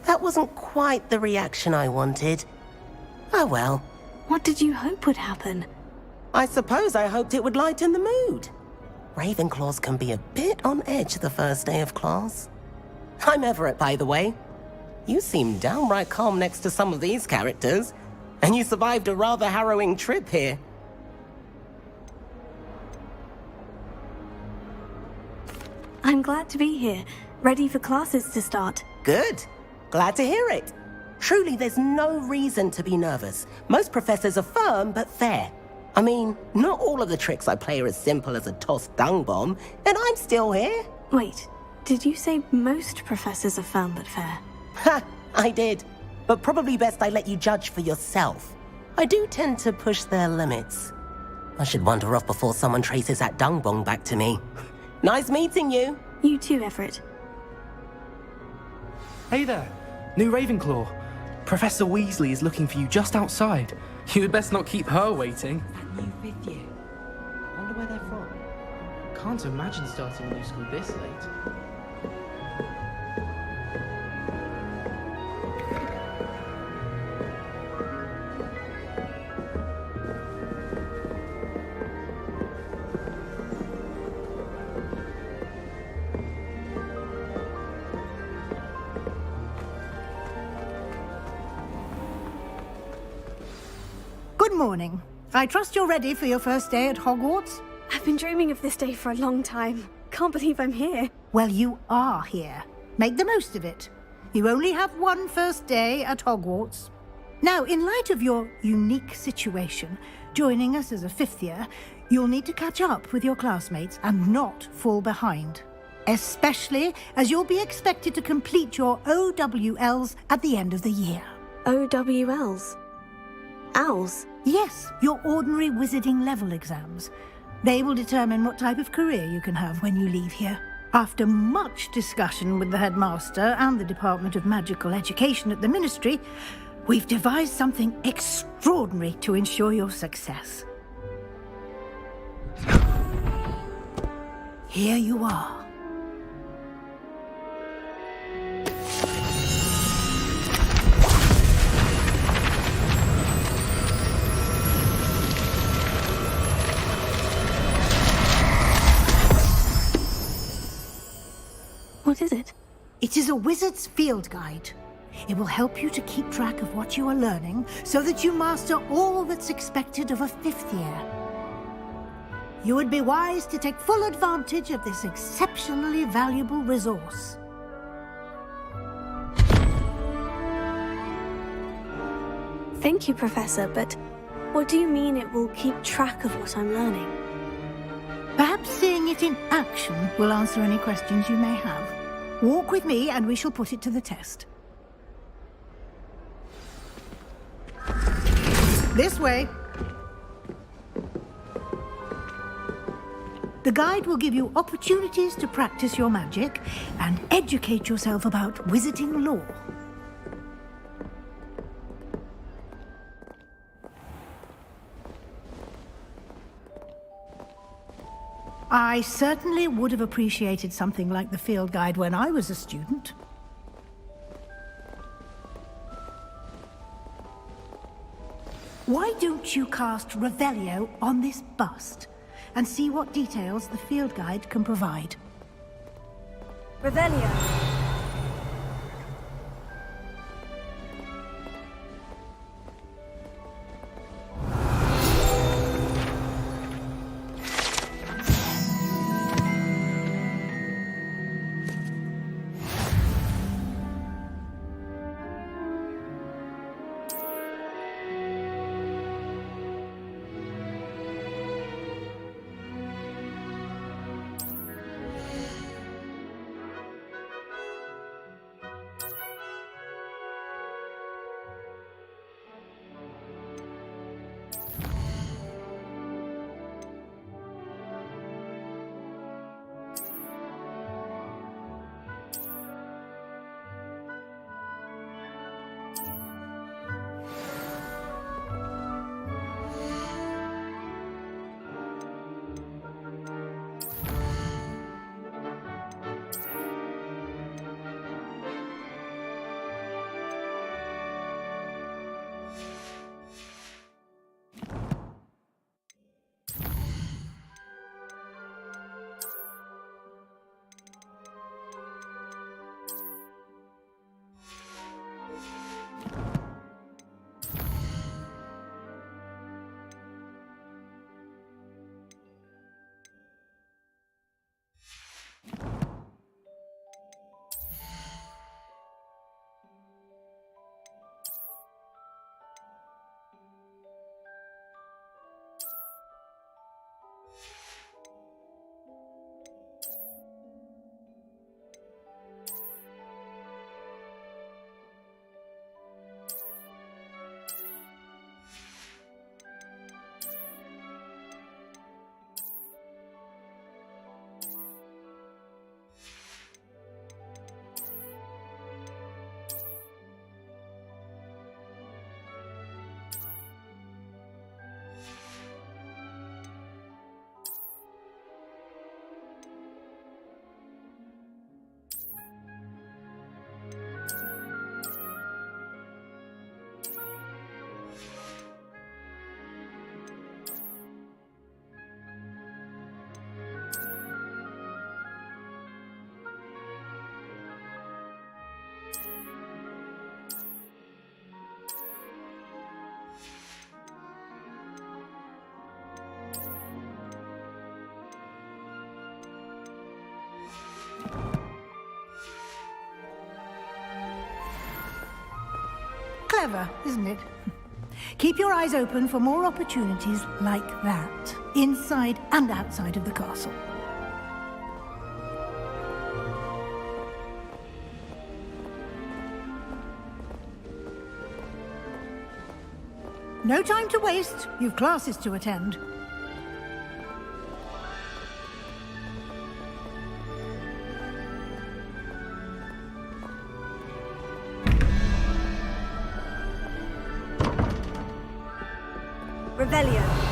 That wasn't quite the reaction I wanted. Oh well. What did you hope would happen? I suppose I hoped it would lighten the mood. Ravenclaws can be a bit on edge the first day of class. I'm Everett, by the way. You seem downright calm next to some of these characters, and you survived a rather harrowing trip here. I'm glad to be here, ready for classes to start. Good. Glad to hear it. Truly, there's no reason to be nervous. Most professors are firm but fair. I mean, not all of the tricks I play are as simple as a tossed dung bomb, and I'm still here. Wait, did you say most professors are firm but fair? Ha! I did. But probably best I let you judge for yourself. I do tend to push their limits. I should wander off before someone traces that dung bomb back to me. Nice meeting you. You too, Everett. Hey there, new Ravenclaw. Professor Weasley is looking for you just outside. You had best not keep her waiting. That new fifth year. I wonder where they're from. Can't imagine starting a new school this late. Good morning. I trust you're ready for your first day at Hogwarts? I've been dreaming of this day for a long time. Can't believe I'm here. Well, you are here. Make the most of it. You only have one first day at Hogwarts. Now, in light of your unique situation, joining us as a fifth year, you'll need to catch up with your classmates and not fall behind. especially as you'll be expected to complete your OWLs at the end of the year. OWLs? Owls? Yes, your ordinary wizarding level exams. They will determine what type of career you can have when you leave here. After much discussion with the headmaster and the Department of Magical Education at the Ministry, we've devised something extraordinary to ensure your success. Here you are. What is it? It is a wizard's field guide. It will help you to keep track of what you are learning so that you master all that's expected of a 5th year. You would be wise to take full advantage of this exceptionally valuable resource. Thank you, Professor, but what do you mean it will keep track of what I'm learning? Perhaps seeing it in action will answer any questions you may have. Walk with me and we shall put it to the test. This way. The guide will give you opportunities to practice your magic and educate yourself about wizarding lore. I certainly would have appreciated something like the field guide when I was a student. Why don't you cast Revelio on this bust and see what details the field guide can provide? Revelio. Clever, isn't it? Keep your eyes open for more opportunities like that, inside and outside of the castle. No time to waste. You've classes to attend. Revelio.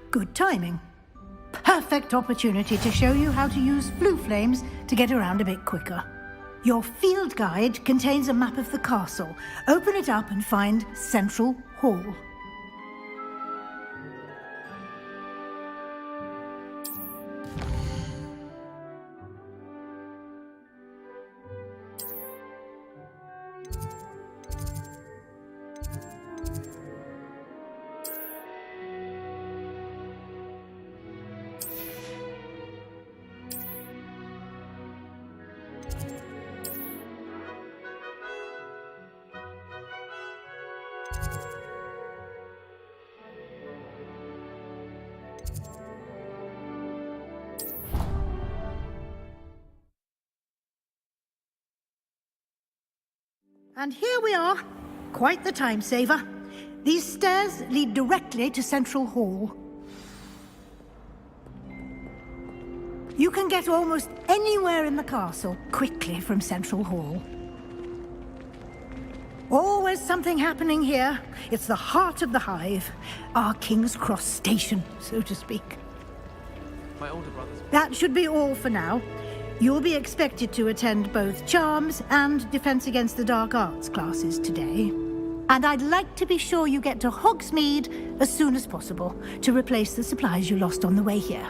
Good timing. Perfect opportunity to show you how to use flue flames to get around a bit quicker. Your field guide contains a map of the castle. Open it up and find Central Hall. And here we are. Quite the time saver. These stairs lead directly to Central Hall. You can get almost anywhere in the castle quickly from Central Hall. Always something happening here. It's the heart of the hive. Our King's Cross station, so to speak. My older brother's... That should be all for now. You'll be expected to attend both Charms and Defense Against the Dark Arts classes today. And I'd like to be sure you get to Hogsmeade as soon as possible to replace the supplies you lost on the way here.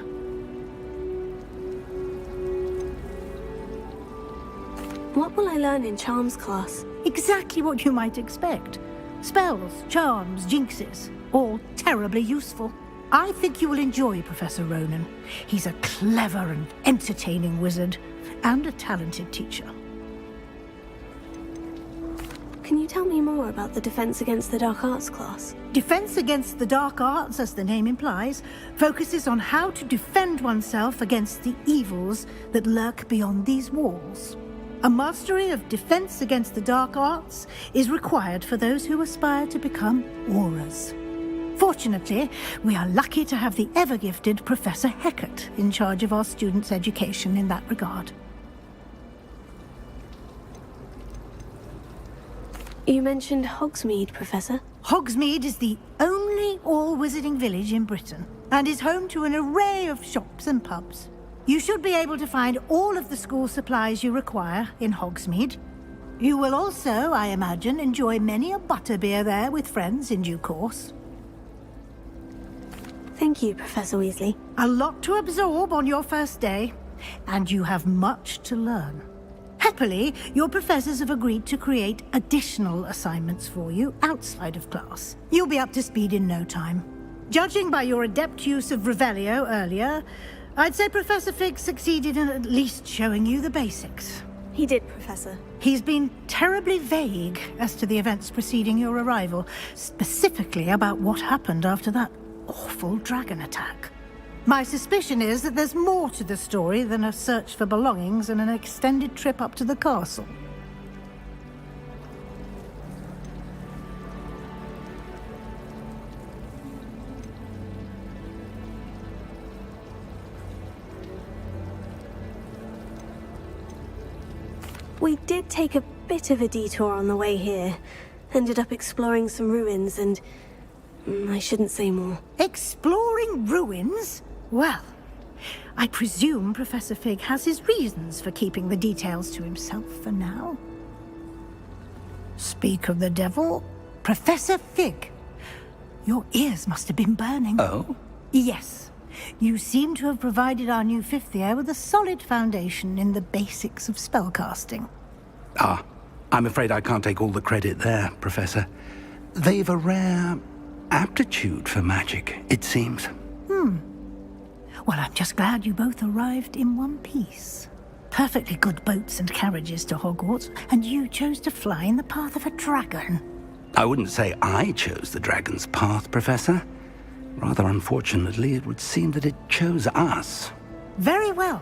What will I learn in Charms class? Exactly what you might expect. Spells, charms, jinxes, all terribly useful. I think you will enjoy Professor Ronan. He's a clever and entertaining wizard, and a talented teacher. Can you tell me more about the Defense Against the Dark Arts class? Defense Against the Dark Arts, as the name implies, focuses on how to defend oneself against the evils that lurk beyond these walls. A mastery of Defense Against the Dark Arts is required for those who aspire to become auras. Fortunately, we are lucky to have the ever-gifted Professor Hecat in charge of our students' education in that regard. You mentioned Hogsmeade, Professor. Hogsmeade is the only all-wizarding village in Britain and is home to an array of shops and pubs. You should be able to find all of the school supplies you require in Hogsmeade. You will also, I imagine, enjoy many a butterbeer there with friends in due course. Thank you, Professor Weasley. A lot to absorb on your first day, and you have much to learn. Happily, your professors have agreed to create additional assignments for you outside of class. You'll be up to speed in no time. Judging by your adept use of Revelio earlier, I'd say Professor Fig succeeded in at least showing you the basics. He did, Professor. He's been terribly vague as to the events preceding your arrival, specifically about what happened after that awful dragon attack. My suspicion is that there's more to the story than a search for belongings and an extended trip up to the castle. We did take a bit of a detour on the way here. Ended up exploring some ruins and... I shouldn't say more. Exploring ruins? Well, I presume Professor Fig has his reasons for keeping the details to himself for now. Speak of the devil, Professor Fig. Your ears must have been burning. Oh? Yes. You seem to have provided our new fifth year with a solid foundation in the basics of spellcasting. Ah, I'm afraid I can't take all the credit there, Professor. They've a rare aptitude for magic, it seems. Well, I'm just glad you both arrived in one piece. Perfectly good boats and carriages to Hogwarts, and you chose to fly in the path of a dragon. I wouldn't say I chose the dragon's path, Professor. Rather unfortunately, it would seem that it chose us. Very well.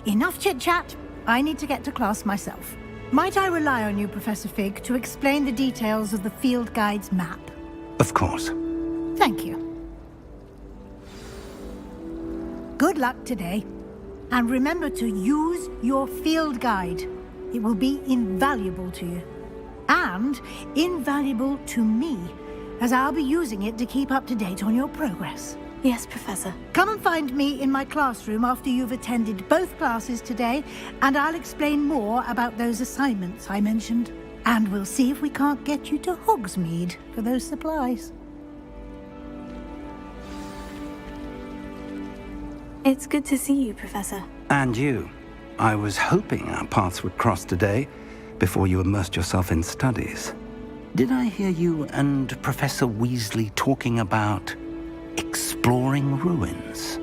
Enough chit-chat. I need to get to class myself. Might I rely on you, Professor Fig, to explain the details of the field guide's map? Of course. Thank you. Good luck today. And remember to use your field guide. It will be invaluable to you. And invaluable to me, as I'll be using it to keep up to date on your progress. Yes, Professor. Come and find me in my classroom after you've attended both classes today, and I'll explain more about those assignments I mentioned. And we'll see if we can't get you to Hogsmeade for those supplies. It's good to see you, Professor. And you. I was hoping our paths would cross today, before you immersed yourself in studies. Did I hear you and Professor Weasley talking about exploring ruins?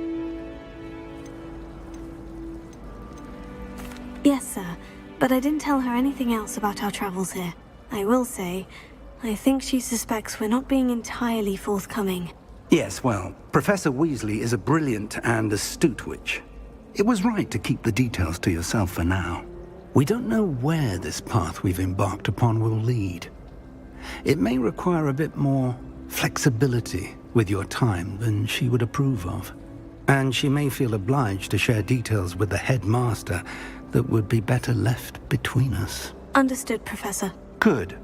Yes, sir. But I didn't tell her anything else about our travels here. I will say, I think she suspects we're not being entirely forthcoming. Yes, well, Professor Weasley is a brilliant and astute witch. It was right to keep the details to yourself for now. We don't know where this path we've embarked upon will lead. It may require a bit more flexibility with your time than she would approve of. And she may feel obliged to share details with the headmaster that would be better left between us. Understood, Professor. Good.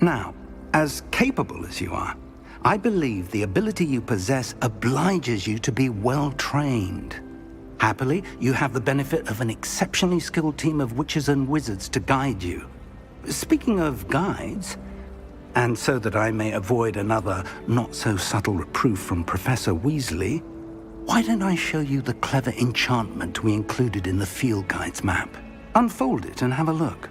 Now, as capable as you are, I believe the ability you possess obliges you to be well-trained. Happily, you have the benefit of an exceptionally skilled team of witches and wizards to guide you. Speaking of guides, and so that I may avoid another not-so-subtle reproof from Professor Weasley, why don't I show you the clever enchantment we included in the field guide's map? Unfold it and have a look.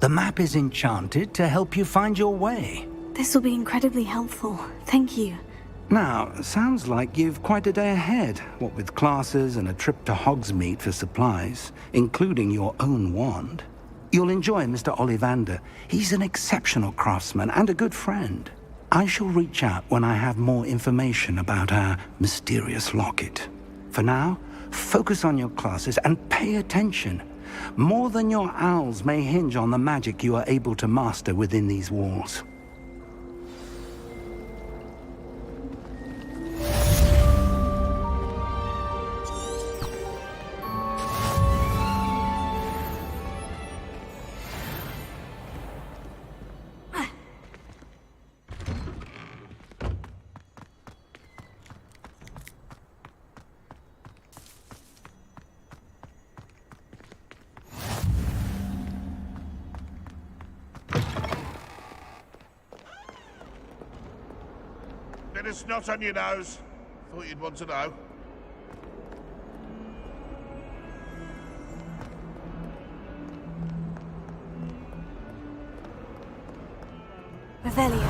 The map is enchanted to help you find your way. This will be incredibly helpful. Thank you. Now, sounds like you've quite a day ahead, what with classes and a trip to Hogsmeade for supplies, including your own wand. You'll enjoy Mr. Ollivander. He's an exceptional craftsman and a good friend. I shall reach out when I have more information about our mysterious locket. For now, focus on your classes and pay attention. More than your owls may hinge on the magic you are able to master within these walls. Bit of snot on your nose. Thought you'd want to know. Revelio.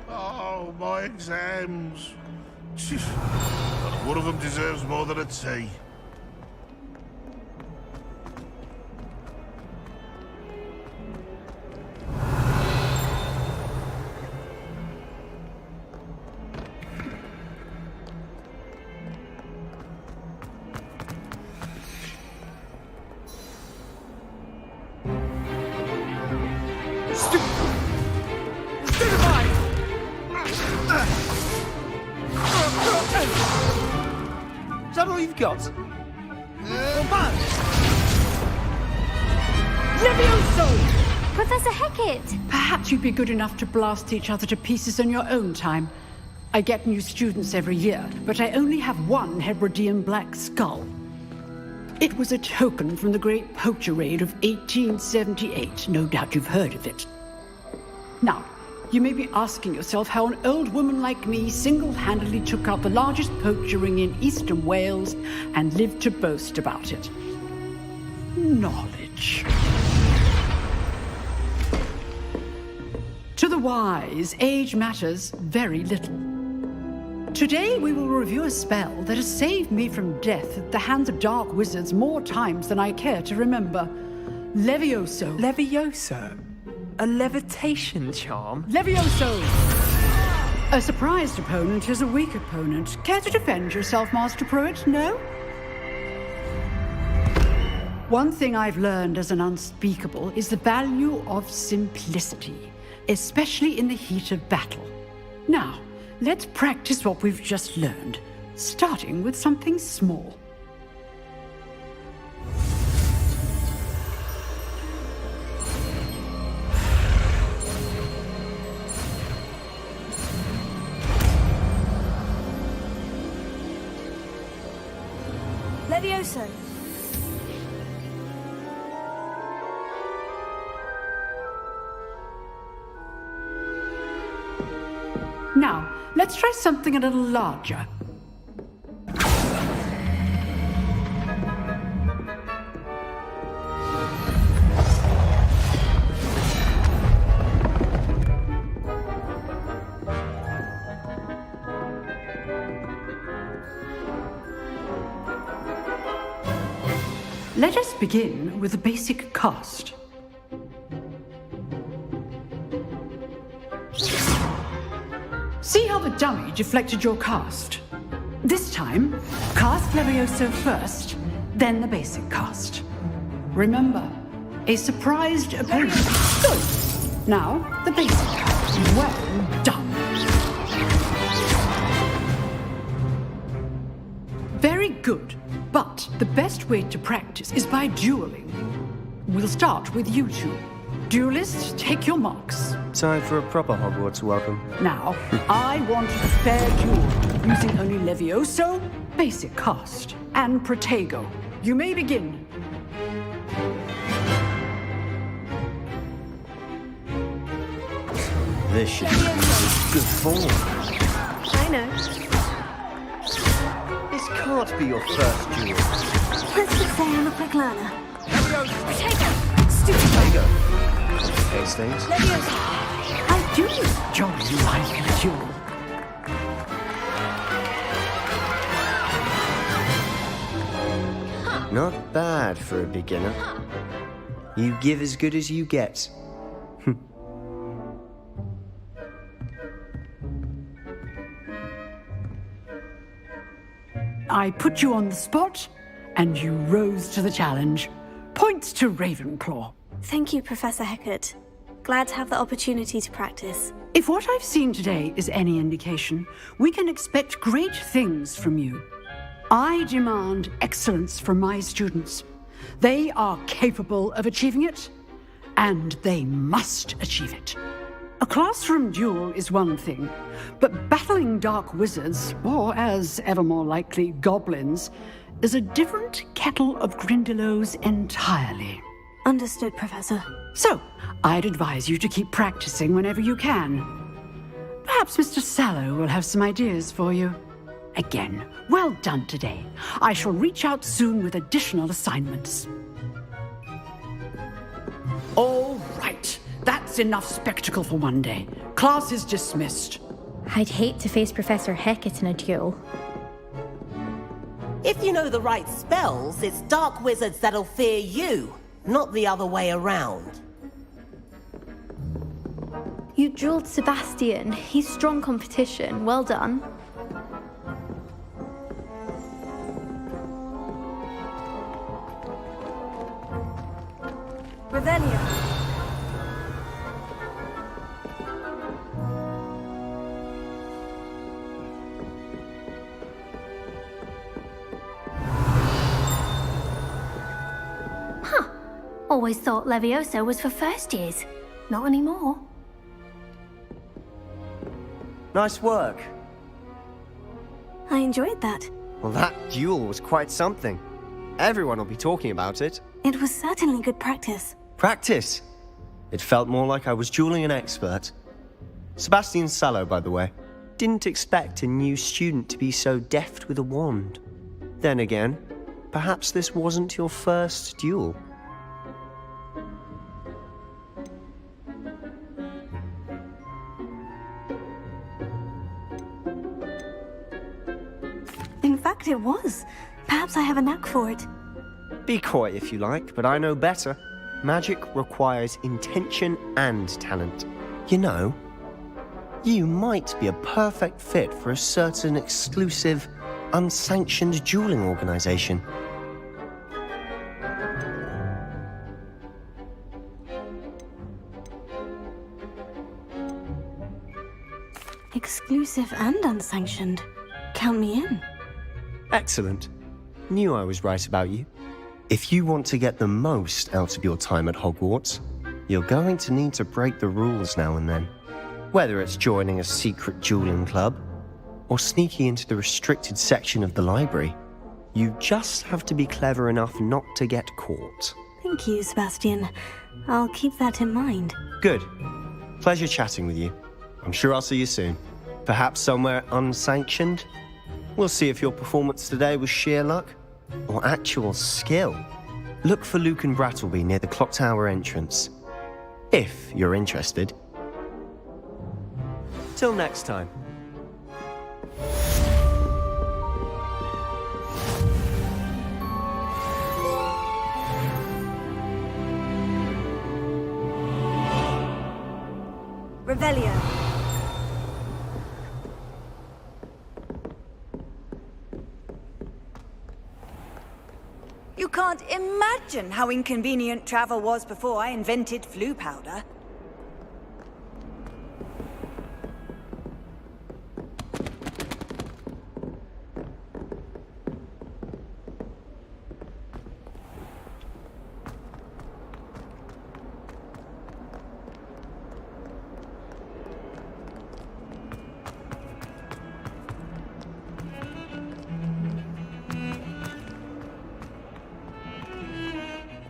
Oh, my exams. One of them deserves more than a tea. Is that all you've got? Levioso! Professor Hecat! Perhaps you'd be good enough to blast each other to pieces in your own time. I get new students every year, but I only have one Hebridean black skull. It was a token from the Great Poacher Raid of 1878. No doubt you've heard of it. Now, you may be asking yourself how an old woman like me single-handedly took out the largest poacher ring in eastern Wales and lived to boast about it. Knowledge. To the wise, age matters very little. Today we will review a spell that has saved me from death at the hands of dark wizards more times than I care to remember. Levioso. Levioso? A levitation charm? Levioso! A surprised opponent is a weak opponent. Care to defend yourself, Master Pruitt? No? One thing I've learned as an unspeakable is the value of simplicity, especially in the heat of battle. Now, let's practice what we've just learned, starting with something small. Levioso. Now, let's try something a little larger. Let us begin with a basic cast. See how the dummy deflected your cast? This time, cast Levioso first, then the basic cast. Remember, a surprised opponent. Good. Now, the basic cast. Well done. Very good. But the best way to practice is by dueling. We'll start with you two. Duelists, take your marks. Time for a proper Hogwarts welcome. Now, I want a fair duel, using only Levioso, basic cast, and Protego. You may begin. This should be good form. I know. This can't be your first duel. Let's just say I'm a quick learner. Protego! Stupid Protego. Complicates things. Levioso! I do enjoy lively duel. Not bad for a beginner. You give as good as you get. I put you on the spot, and you rose to the challenge. Points to Ravenclaw. Thank you, Professor Hecat. Glad to have the opportunity to practice. If what I've seen today is any indication, we can expect great things from you. I demand excellence from my students. They are capable of achieving it, and they must achieve it. A classroom duel is one thing, but battling dark wizards, or as ever more likely, goblins, is a different kettle of Grindylows entirely. Understood, Professor. So, I'd advise you to keep practicing whenever you can. Perhaps Mr. Sallow will have some ideas for you. Again, well done today. I shall reach out soon with additional assignments. All right. That's enough spectacle for one day. Class is dismissed. I'd hate to face Professor Hecat in a duel. If you know the right spells, it's dark wizards that'll fear you, not the other way around. You dueled Sebastian. He's strong competition. Well done. Revelio. Huh. Always thought Levioso was for first years. Not anymore. Nice work. I enjoyed that. Well, that duel was quite something. Everyone will be talking about it. It was certainly good practice. Practice? It felt more like I was dueling an expert. Sebastian Sallow, by the way. Didn't expect a new student to be so deft with a wand. Then again, perhaps this wasn't your first duel. In fact, it was. Perhaps I have a knack for it. Be coy if you like, but I know better. Magic requires intention and talent. You know, you might be a perfect fit for a certain exclusive, unsanctioned dueling organization. Exclusive and unsanctioned. Count me in. Excellent. Knew I was right about you. If you want to get the most out of your time at Hogwarts, you're going to need to break the rules now and then. Whether it's joining a secret dueling club or sneaking into the restricted section of the library, you just have to be clever enough not to get caught. Thank you, Sebastian. I'll keep that in mind. Good. Pleasure chatting with you. I'm sure I'll see you soon. Perhaps somewhere unsanctioned? We'll see if your performance today was sheer luck or actual skill. Look for Luke and Brattleby near the clock tower entrance, if you're interested. Till next time. Revelio. You can't imagine how inconvenient travel was before I invented flu powder.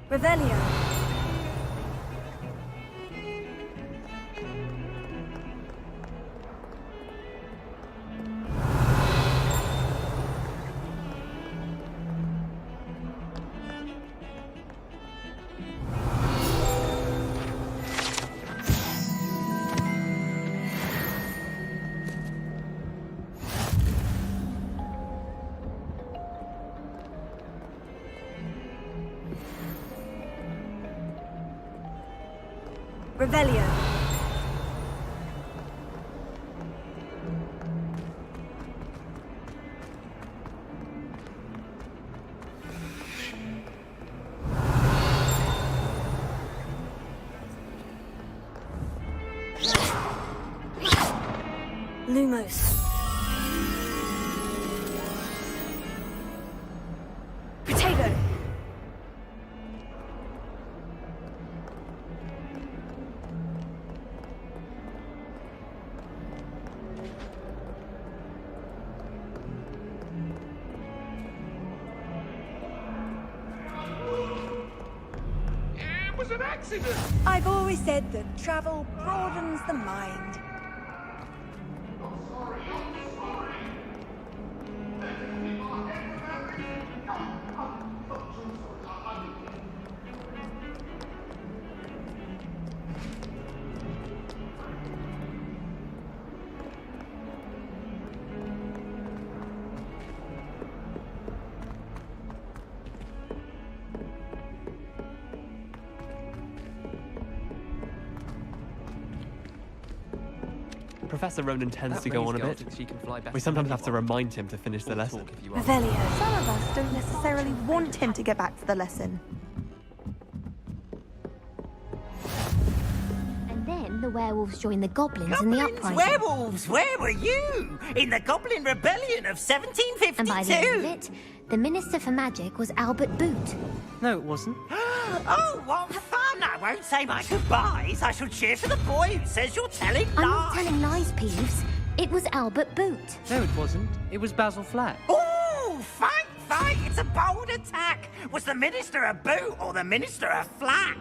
Revelio. Revelio. Lumos. Potato. It was an accident! I've always said that travel broadens the mind. Professor Ronan tends to go on a bit. We sometimes have to remind him to finish the lesson. Revelio, some of us don't necessarily want him to get back to the lesson. And then the werewolves joined the goblins in the uprising. Werewolves, where were you? In the Goblin Rebellion of 1752? And by the end of it, the Minister for Magic was Albert Boot. No, it wasn't. Oh, what fun! I won't say my goodbyes. I shall cheer for the boy who says you're telling lies. I'm not telling lies, Peeves. It was Albert Boot. No, it wasn't. It was Basil Flack. Oh, fight! It's a bold attack. Was the Minister a boot or the Minister a flack?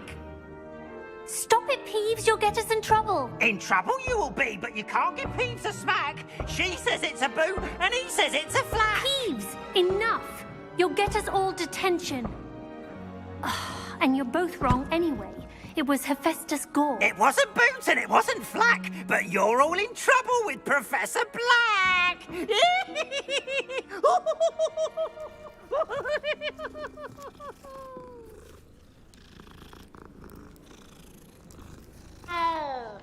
Stop it, Peeves. You'll get us in trouble. In trouble you will be, but you can't give Peeves a smack. She says it's a boot and he says it's a flack. Peeves, enough. You'll get us all detention. And you're both wrong anyway. It was Hephaestus Gore. It wasn't Boot and it wasn't Flack, but you're all in trouble with Professor Black. Oh.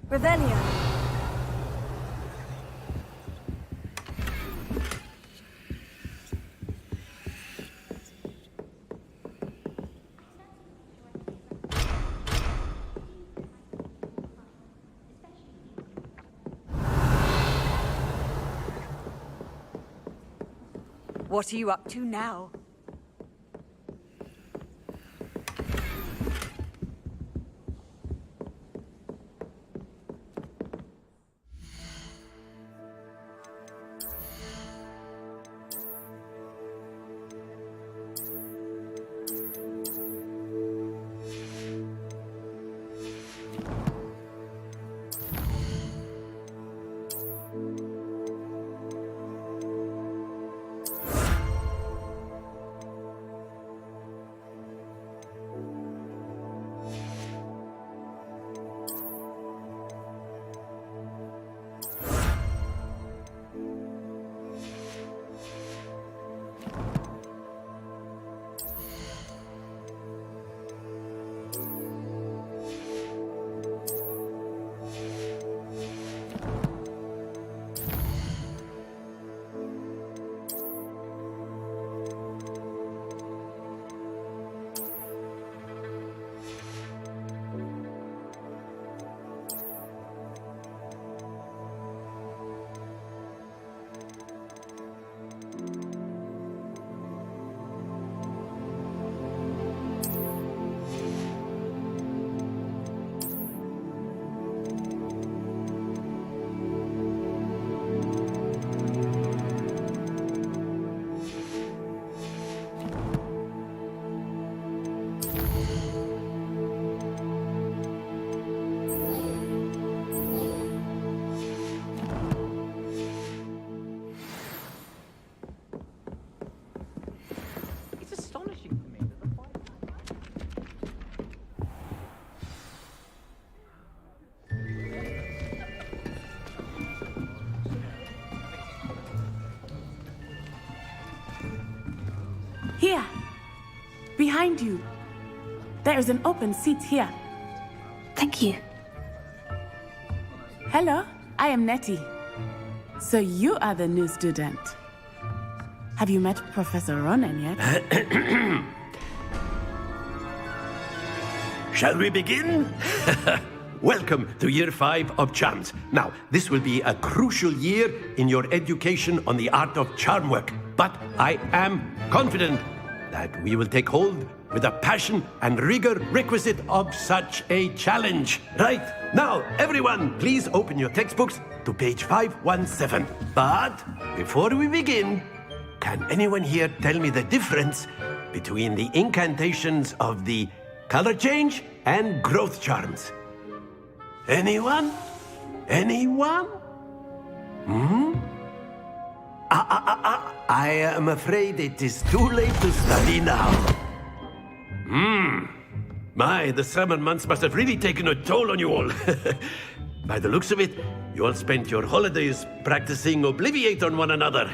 Revelio. What are you up to now? Here, behind you. There is an open seat here. Thank you. Hello, I am Nettie. So you are the new student. Have you met Professor Ronan yet? Shall we begin? Welcome to Year 5 of Charms. Now, this will be a crucial year in your education on the art of charm work. But I am confident that we will take hold with the passion and rigor requisite of such a challenge. Right, now, everyone, please open your textbooks to page 517. But before we begin, can anyone here tell me the difference between the incantations of the color change and growth charms? Anyone? Anyone? I am afraid it is too late to study now. My, the summer months must have really taken a toll on you all. By the looks of it, you all spent your holidays practicing Obliviate on one another.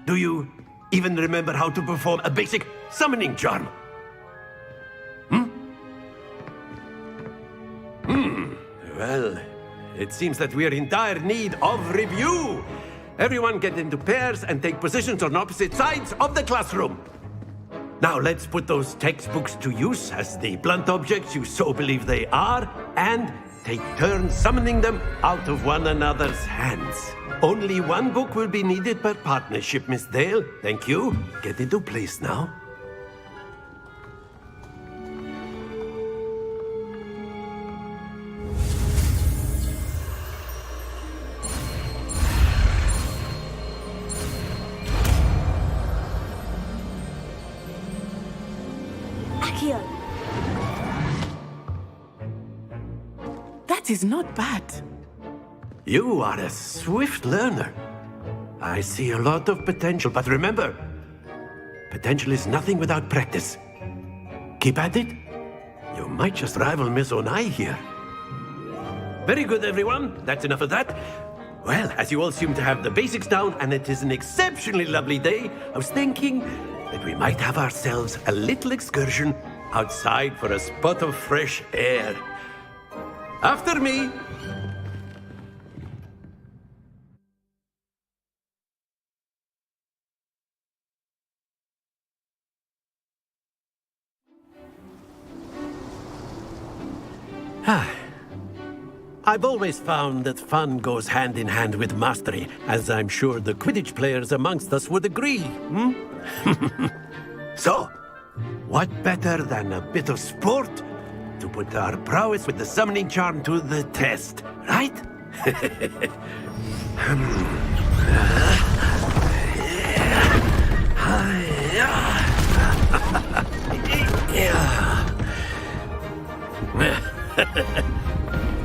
Do you even remember how to perform a basic summoning charm? Well, it seems that we are in dire need of review. Everyone get into pairs and take positions on opposite sides of the classroom. Now let's put those textbooks to use as the blunt objects you so believe they are, and take turns summoning them out of one another's hands. Only one book will be needed per partnership, Miss Dale. Thank you. Get into place now. That is not bad. You are a swift learner. I see a lot of potential, but remember, potential is nothing without practice. Keep at it. You might just rival Miss Onai here. Very good, everyone. That's enough of that. Well, as you all seem to have the basics down, and it is an exceptionally lovely day, I was thinking that we might have ourselves a little excursion outside for a spot of fresh air. After me. I've always found that fun goes hand in hand with mastery, as I'm sure the Quidditch players amongst us would agree. So, what better than a bit of sport to put our prowess with the summoning charm to the test, right?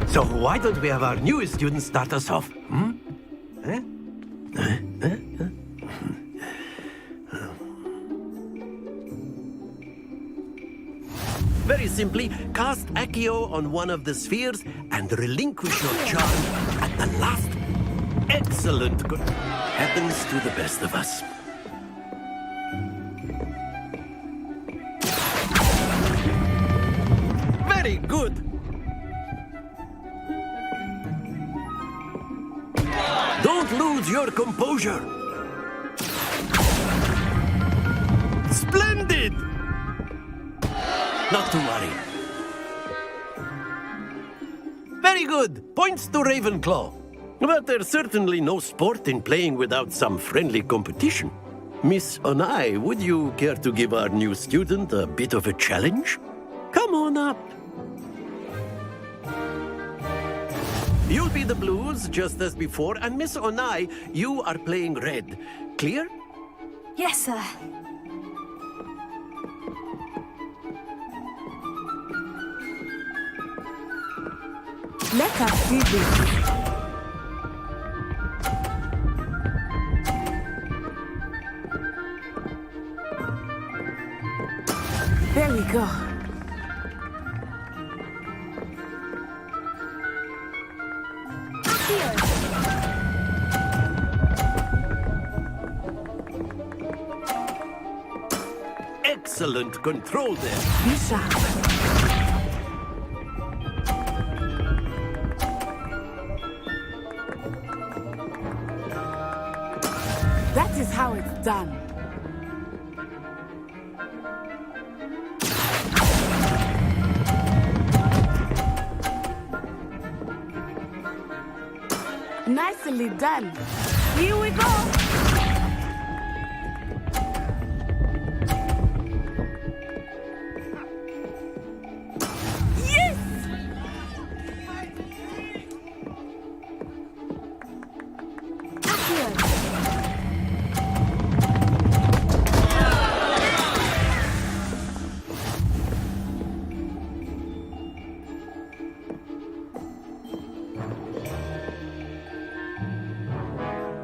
So why don't we have our newest student start us off? Very simply, cast Accio on one of the spheres and relinquish your charm at the last. Excellent. Good. Happens to the best of us. Very good. Don't lose your composure. Splendid! Not to worry. Very good. Points to Ravenclaw. But there's certainly no sport in playing without some friendly competition. Miss Onai, would you care to give our new student a bit of a challenge? Come on up. You'll be the blues, just as before, and Miss Onai, you are playing red. Clear? Yes, sir. Let us do this. There we go. Excellent control there. Be sharp. done. Nicely done. Here we go. Yes!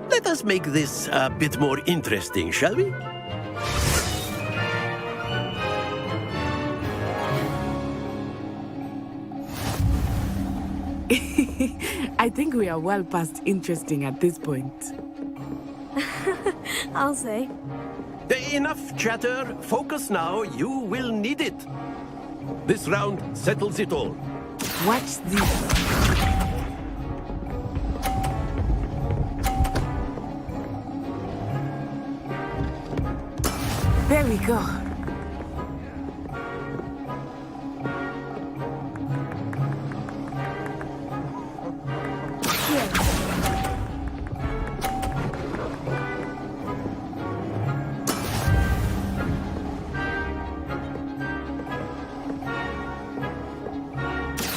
Let us make this a bit more interesting, shall we? I think we are well past interesting at this point. I'll say. Enough chatter. Focus now. You will need it. This round settles it all. Watch this. There we go.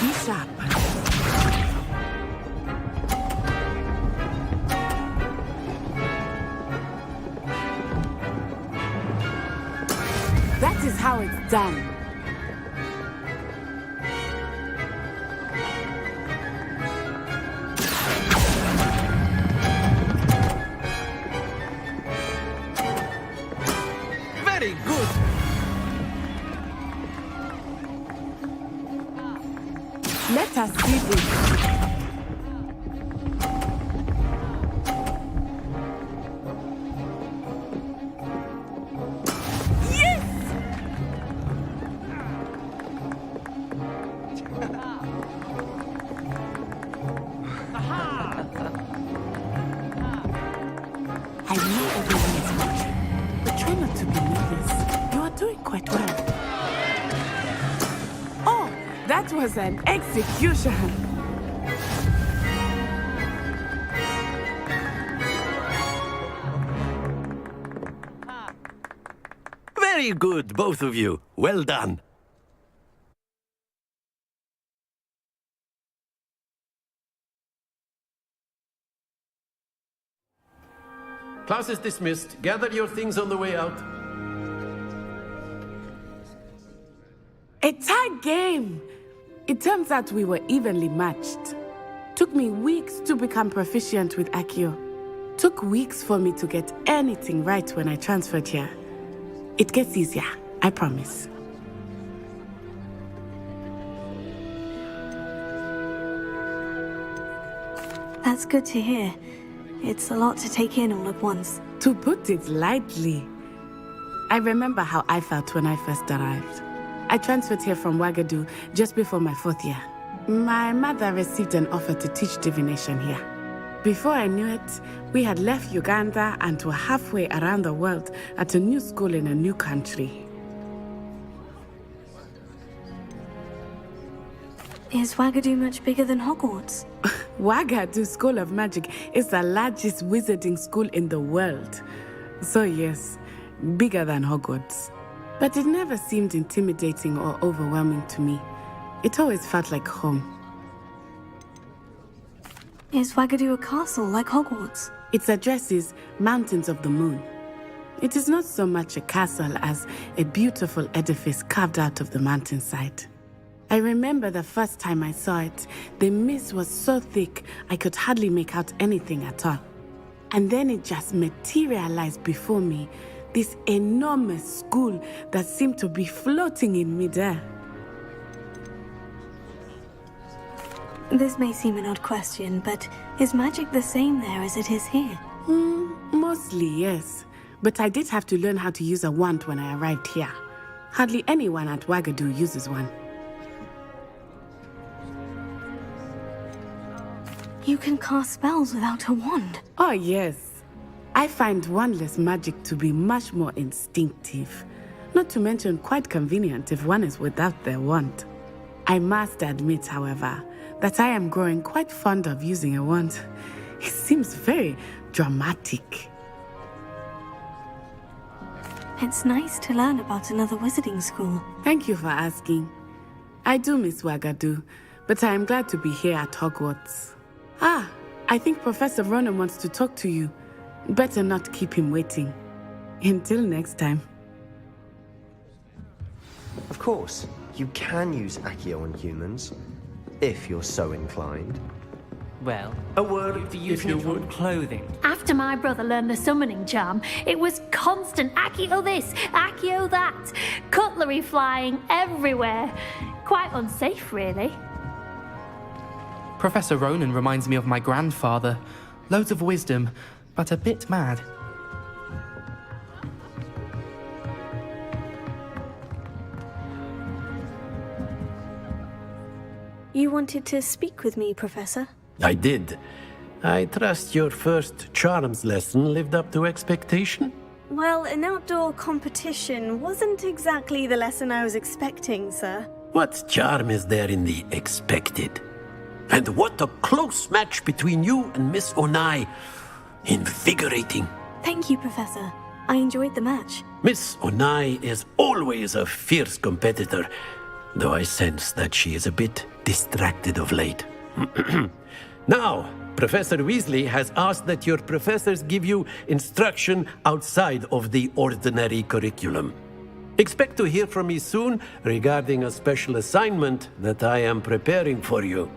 Be sharp. That is how it's done. Very good. Let us see this. I know everyone is watching, but try not to be nervous. You are doing quite well. Oh, that was an execution. Very good, both of you. Well done. Class is dismissed. Gather your things on the way out. A tie game! It turns out we were evenly matched. Took me weeks to become proficient with Accio. Took weeks for me to get anything right when I transferred here. It gets easier, I promise. That's good to hear. It's a lot to take in all at once. To put it lightly, I remember how I felt when I first arrived. I transferred here from Ouagadougou just before my 4th year. My mother received an offer to teach divination here. Before I knew it, we had left Uganda and were halfway around the world at a new school in a new country. Is Ouagadougou much bigger than Hogwarts? Ouagadougou School of Magic is the largest wizarding school in the world. So yes, bigger than Hogwarts. But it never seemed intimidating or overwhelming to me. It always felt like home. Is Ouagadougou a castle like Hogwarts? Its address is Mountains of the Moon. It is not so much a castle as a beautiful edifice carved out of the mountainside. I remember the first time I saw it, the mist was so thick I could hardly make out anything at all. And then it just materialized before me, this enormous school that seemed to be floating in midair. This may seem an odd question, but is magic the same there as it is here? Mostly, yes. But I did have to learn how to use a wand when I arrived here. Hardly anyone at Ouagadougou uses one. You can cast spells without a wand? Oh, yes. I find wandless magic to be much more instinctive, not to mention quite convenient if one is without their wand. I must admit, however, that I am growing quite fond of using a wand. It seems very dramatic. It's nice to learn about another wizarding school. Thank you for asking. I do miss Wagadu, but I am glad to be here at Hogwarts. Ah, I think Professor Ronan wants to talk to you. Better not keep him waiting. Until next time. Of course, you can use Accio on humans, if you're so inclined. Well, a word for using it on clothing. After my brother learned the summoning charm, it was constant Accio this, Accio that, cutlery flying everywhere. Quite unsafe, really. Professor Ronan reminds me of my grandfather. Loads of wisdom, but a bit mad. You wanted to speak with me, Professor? I did. I trust your first charms lesson lived up to expectation? Well, an outdoor competition wasn't exactly the lesson I was expecting, sir. What charm is there in the expected? And what a close match between you and Miss Onai. Invigorating. Thank you, Professor. I enjoyed the match. Miss Onai is always a fierce competitor, though I sense that she is a bit distracted of late. Now, Professor Weasley has asked that your professors give you instruction outside of the ordinary curriculum. Expect to hear from me soon regarding a special assignment that I am preparing for you.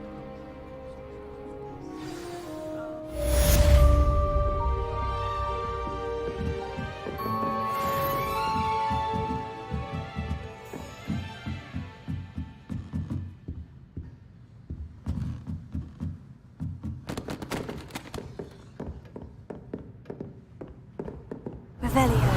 Revelio.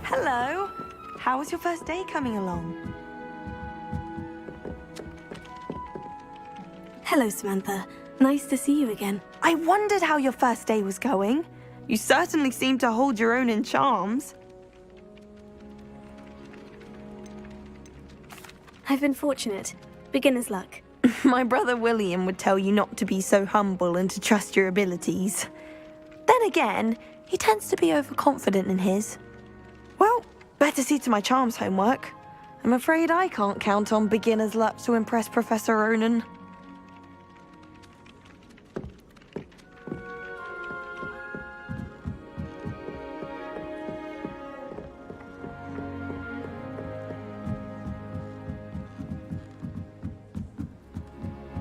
Hello. How was your first day coming along? Hello, Samantha. Nice to see you again. I wondered how your first day was going. You certainly seem to hold your own in charms. I've been fortunate. Beginner's luck. My brother William would tell you not to be so humble and to trust your abilities. Then again, he tends to be overconfident in his. Well, better see to my charms homework. I'm afraid I can't count on beginner's luck to impress Professor Ronan.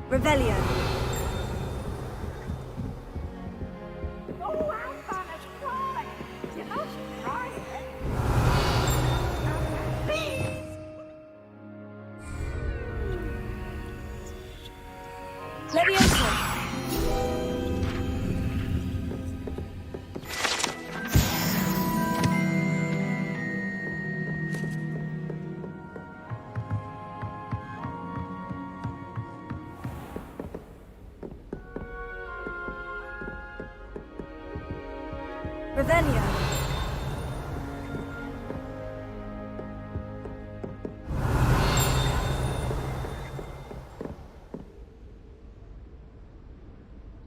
Revelio. Revelio.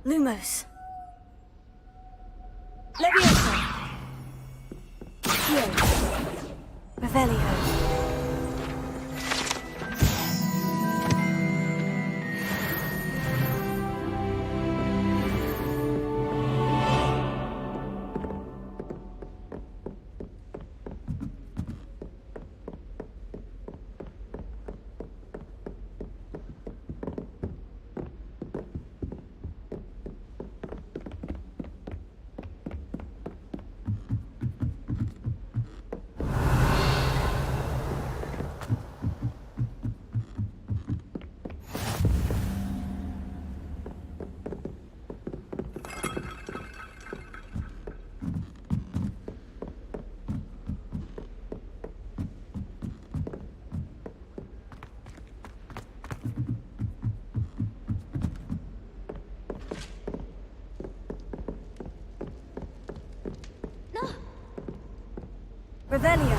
Lumos. Leviosa. Here. Revelio. Revelio.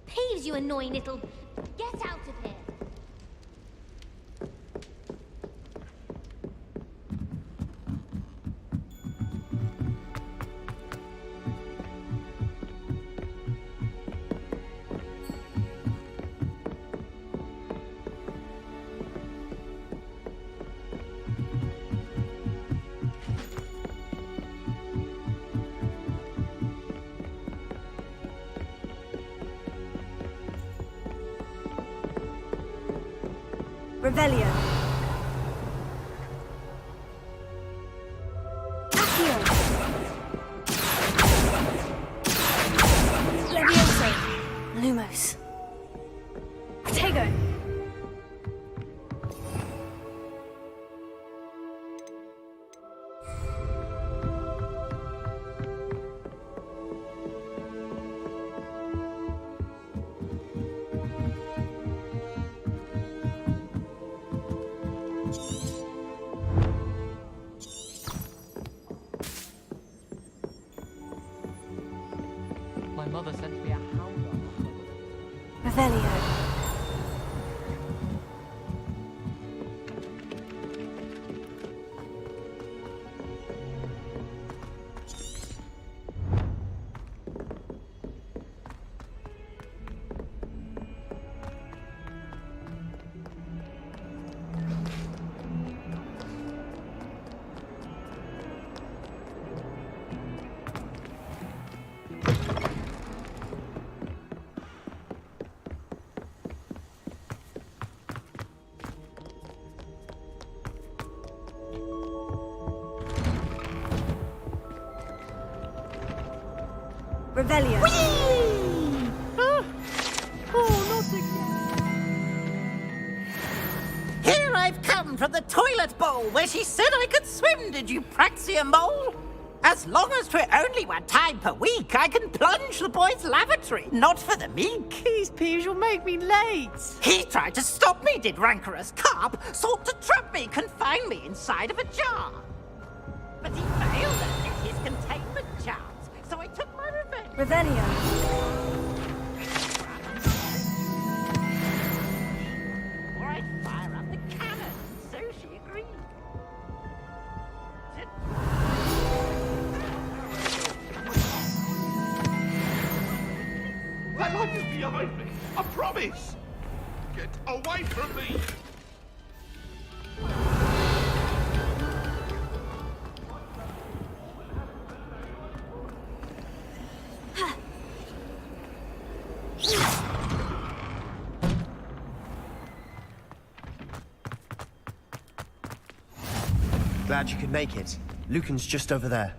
Peeves, you annoying little... Get out of here! Revelio. Accio. Levioso. Lumos. Protego. My mother sent me a howler. Revelio. Revelio. Here I've come from the toilet bowl where she said I could swim, did you praxia mole? As long as for only 1 time per week, I can plunge the boy's lavatory, not for the meek. These peeves will make me late. He tried to stop me, did rancorous carp, sought to trap me, confine me inside of a jar. But he failed at his containment charms, so I took my revenge. Revelio. Or I'd fire up the cannon, so she agreed. That light is behind me. I promise. Get away from me. Glad you could make it. Lucan's just over there.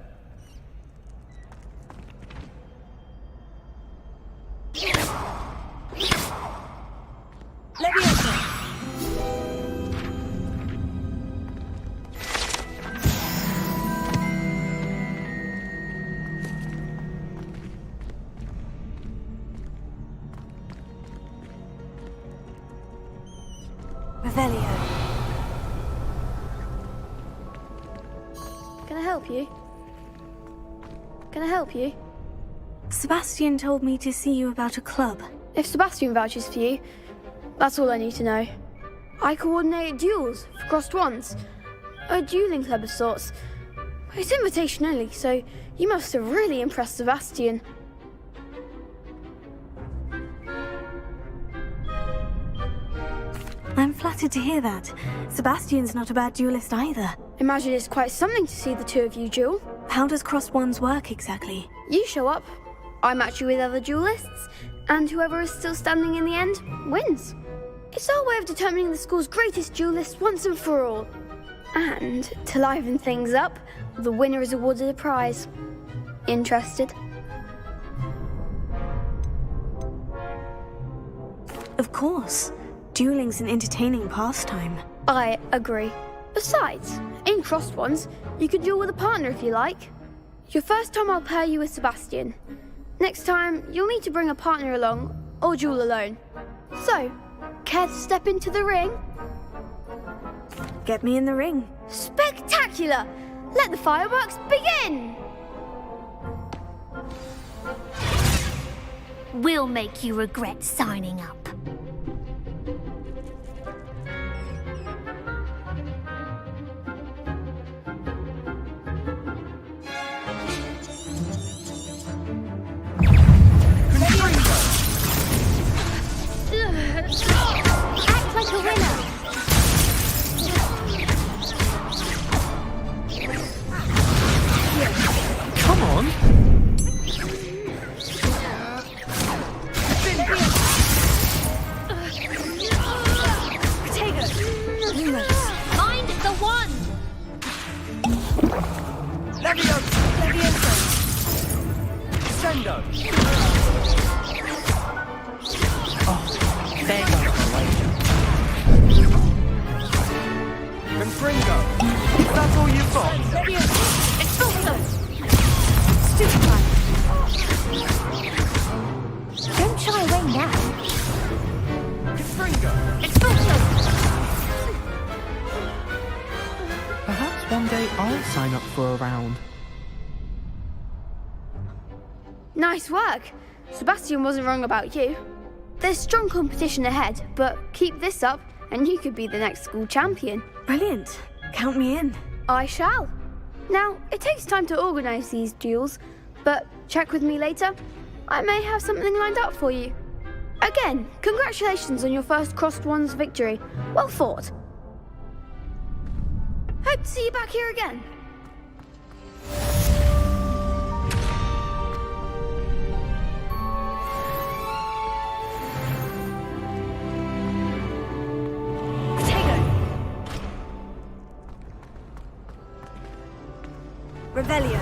Revelio. Can I help you? Can I help you? Sebastian told me to see you about a club. If Sebastian vouches for you, that's all I need to know. I coordinate duels for crossed wands. A dueling club of sorts. It's invitation only, so you must have really impressed Sebastian. I'm flattered. flattered to hear that. Sebastian's not a bad duelist either. Imagine it's quite something to see the two of you duel. How does cross wands work exactly? You show up, I match you with other duelists, and whoever is still standing in the end wins. It's our way of determining the school's greatest duelist once and for all. And to liven things up, the winner is awarded a prize. Interested? Of course. Dueling's an entertaining pastime. I agree. Besides, in crossed ones, you can duel with a partner if you like. Your first time I'll pair you with Sebastian. Next time, you'll need to bring a partner along, or duel alone. So, care to step into the ring? Get me in the ring. Spectacular! Let the fireworks begin! We'll make you regret signing up. Act like a winner. Come on. Find the one. Levioso! Sendo! Oh, there goes the wager. Confringo! That's all you've got? Levioso! Expulso! Stupefy! Don't shy away now. Confringo! Expulso! Perhaps one day I'll sign up for a round. Nice work. Sebastian wasn't wrong about you. There's strong competition ahead, but keep this up and you could be the next school champion. Brilliant. Count me in. I shall. Now, it takes time to organise these duels, but check with me later. I may have something lined up for you. Again, congratulations on your first Crossed Wands victory. Well fought. Hope to see you back here again. Revelio.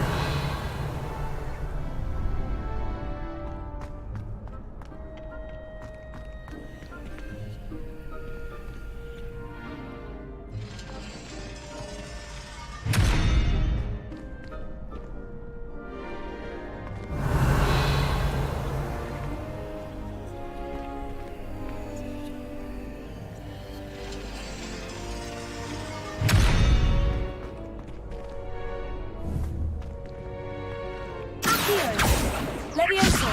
Levioso.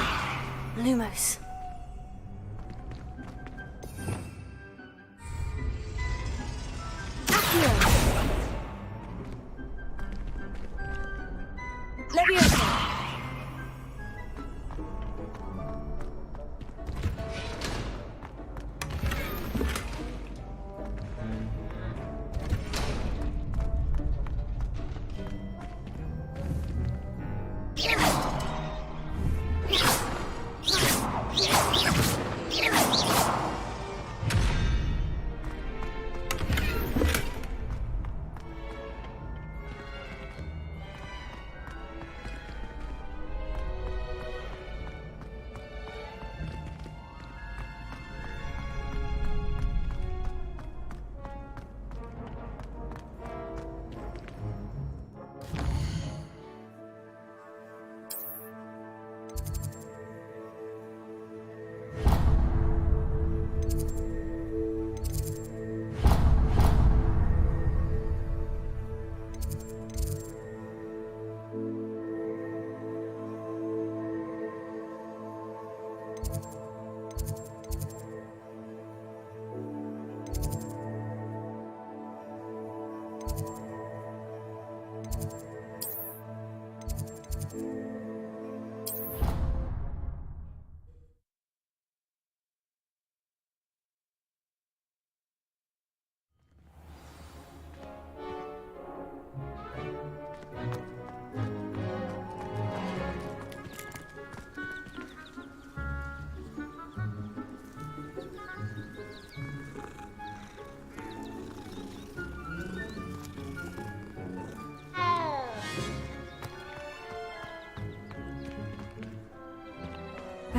Lumos. Accio. Levioso.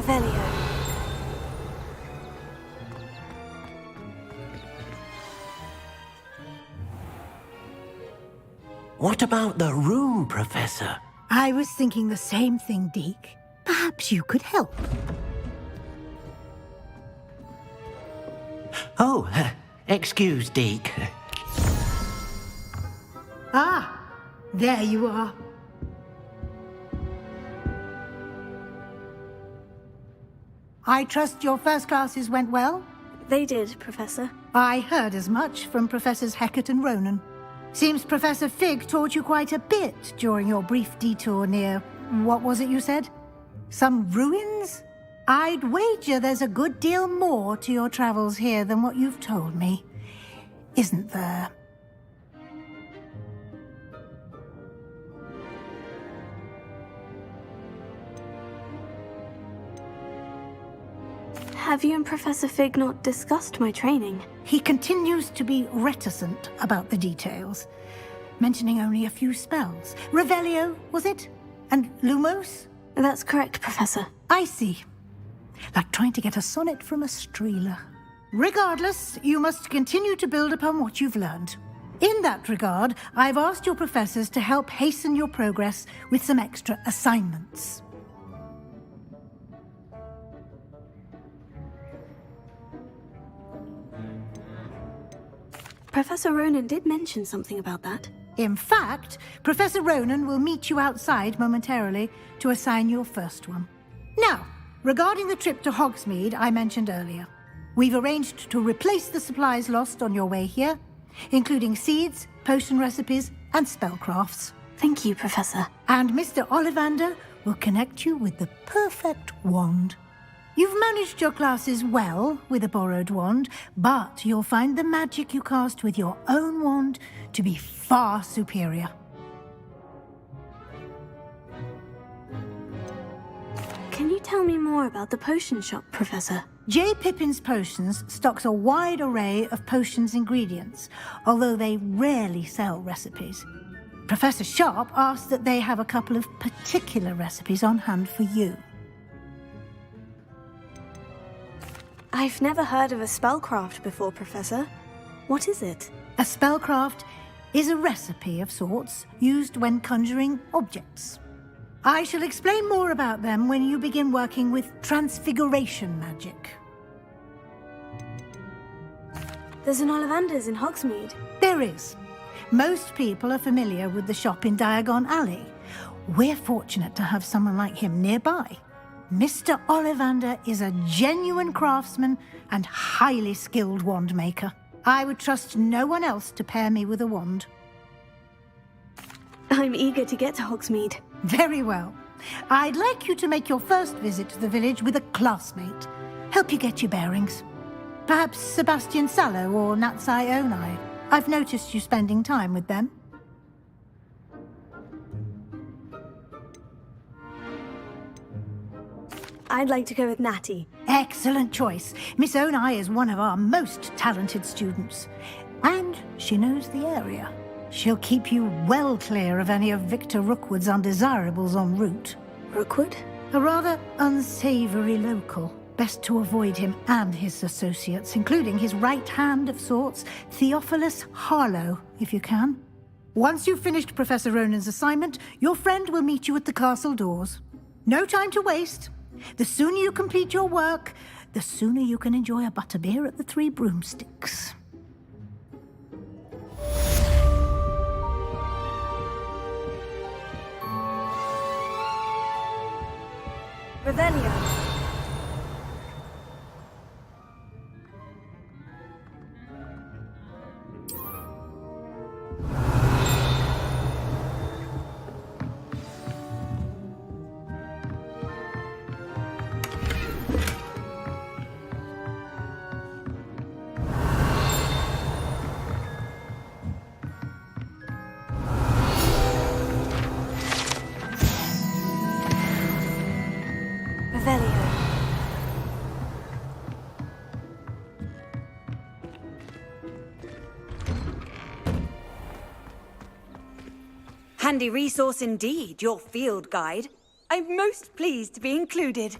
Revelio. What about the room, Professor? I was thinking the same thing, Deke. Perhaps you could help. Oh, excuse, Deke. Ah, there you are. I trust your first classes went well? They did, Professor. I heard as much from Professors Hecat and Ronan. Seems Professor Fig taught you quite a bit during your brief detour near... what was it you said? Some ruins? I'd wager there's a good deal more to your travels here than what you've told me. Isn't there? Have you and Professor Fig not discussed my training? He continues to be reticent about the details, mentioning only a few spells. Revelio, was it? And Lumos? That's correct, Professor. I see. Like trying to get a sonnet from a streeler. Regardless, you must continue to build upon what you've learned. In that regard, I've asked your professors to help hasten your progress with some extra assignments. Professor Ronan did mention something about that. In fact, Professor Ronan will meet you outside momentarily to assign your first one. Now, regarding the trip to Hogsmeade I mentioned earlier, we've arranged to replace the supplies lost on your way here, including seeds, potion recipes, and spellcrafts. Thank you, Professor. And Mr. Ollivander will connect you with the perfect wand. You've managed your classes well with a borrowed wand, but you'll find the magic you cast with your own wand to be far superior. Can you tell me more about the potion shop, Professor? J. Pippin's Potions stocks a wide array of potions ingredients, although they rarely sell recipes. Professor Sharp asked that they have a couple of particular recipes on hand for you. I've never heard of a spellcraft before, Professor. What is it? A spellcraft is a recipe of sorts used when conjuring objects. I shall explain more about them when you begin working with transfiguration magic. There's an Ollivander's in Hogsmeade. There is. Most people are familiar with the shop in Diagon Alley. We're fortunate to have someone like him nearby. Mr. Ollivander is a genuine craftsman and highly skilled wand maker. I would trust no one else to pair me with a wand. I'm eager to get to Hogsmeade. Very well. I'd like you to make your first visit to the village with a classmate. Help you get your bearings. Perhaps Sebastian Sallow or Natsai Onai. I've noticed you spending time with them. I'd like to go with Natty. Excellent choice. Miss Onai is one of our most talented students. And she knows the area. She'll keep you well clear of any of Victor Rookwood's undesirables en route. Rookwood? A rather unsavoury local. Best to avoid him and his associates, including his right hand of sorts, Theophilus Harlow, if you can. Once you've finished Professor Ronan's assignment, your friend will meet you at the castle doors. No time to waste. The sooner you complete your work, the sooner you can enjoy a butterbeer at the Three Broomsticks. Revelio. Handy resource indeed, your field guide. I'm most pleased to be included.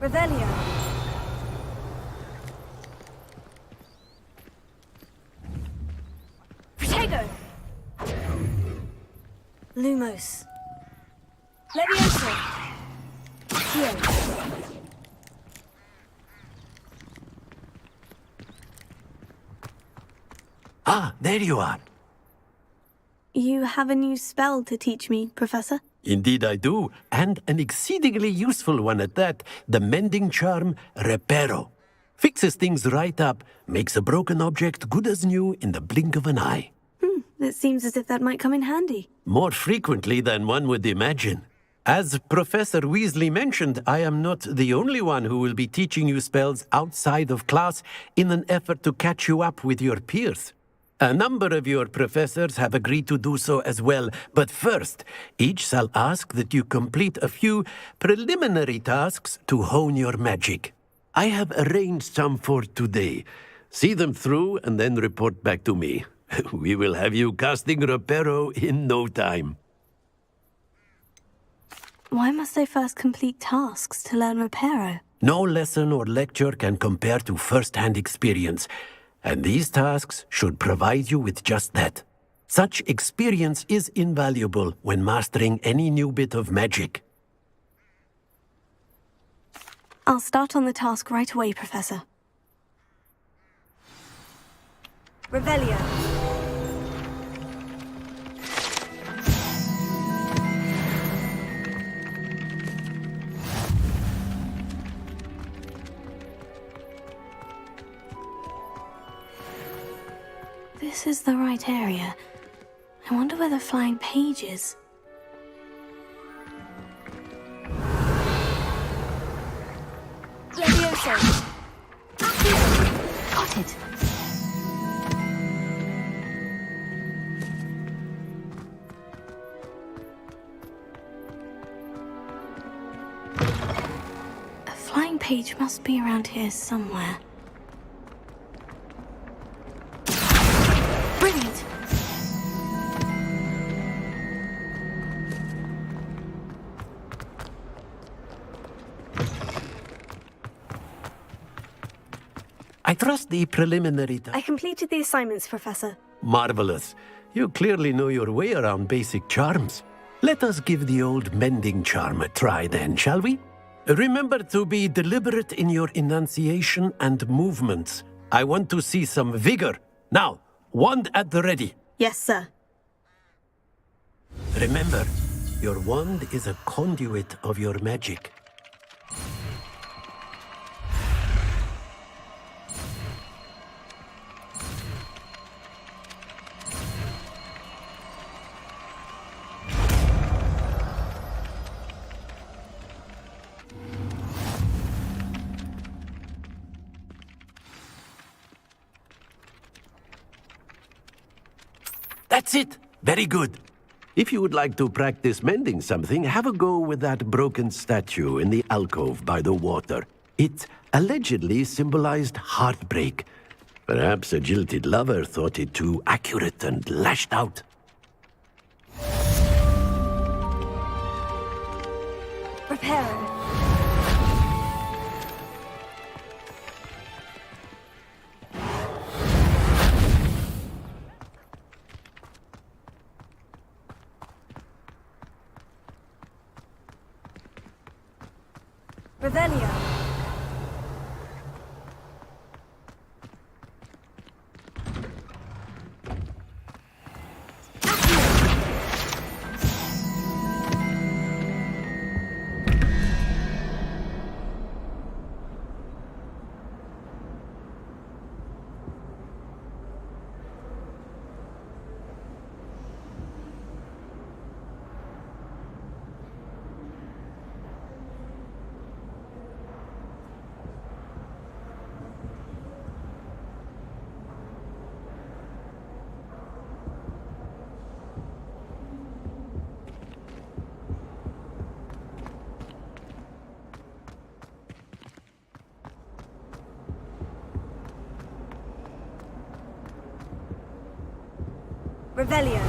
Revelio. Protego. Lumos. Levioso. Here. Ah, there you are. You have a new spell to teach me, Professor? Indeed I do, and an exceedingly useful one at that, the mending charm Reparo. Fixes things right up, makes a broken object good as new in the blink of an eye. It seems as if that might come in handy. More frequently than one would imagine. As Professor Weasley mentioned, I am not the only one who will be teaching you spells outside of class in an effort to catch you up with your peers. A number of your professors have agreed to do so as well, but first, each shall ask that you complete a few preliminary tasks to hone your magic. I have arranged some for today. See them through and then report back to me. We will have you casting Reparo in no time. Why must I first complete tasks to learn Reparo? No lesson or lecture can compare to first-hand experience, and these tasks should provide you with just that. Such experience is invaluable when mastering any new bit of magic. I'll start on the task right away, Professor. Revelio. This is the right area. I wonder where the flying page is. Levioso. Got it. A flying page must be around here somewhere. Brilliant. I trust the preliminary... I completed the assignments, Professor. Marvelous. You clearly know your way around basic charms. Let us give the old mending charm a try then, shall we? Remember to be deliberate in your enunciation and movements. I want to see some vigor. Now, wand at the ready. Yes, sir. Remember, your wand is a conduit of your magic. That's it! Very good. If you would like to practice mending something, have a go with that broken statue in the alcove by the water. It allegedly symbolized heartbreak. Perhaps a jilted lover thought it too accurate and lashed out. Reparo. Revelio. Revelio.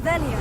Revelio.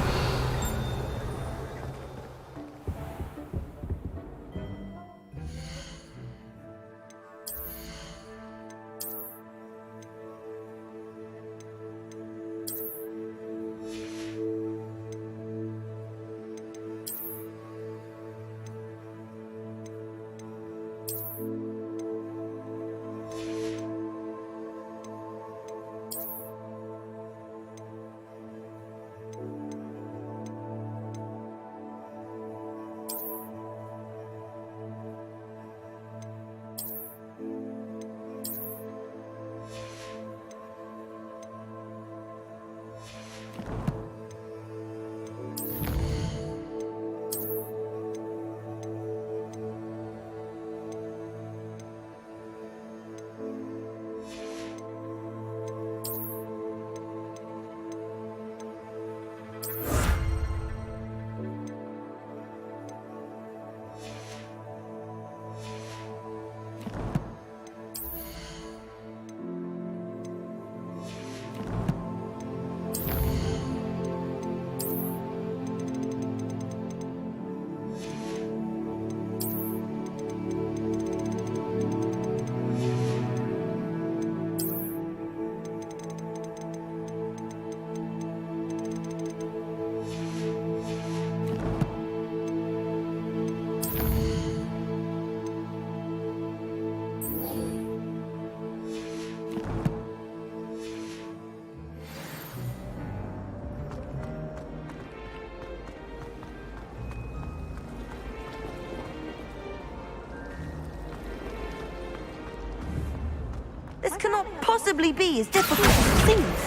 This cannot possibly be as difficult as it seems.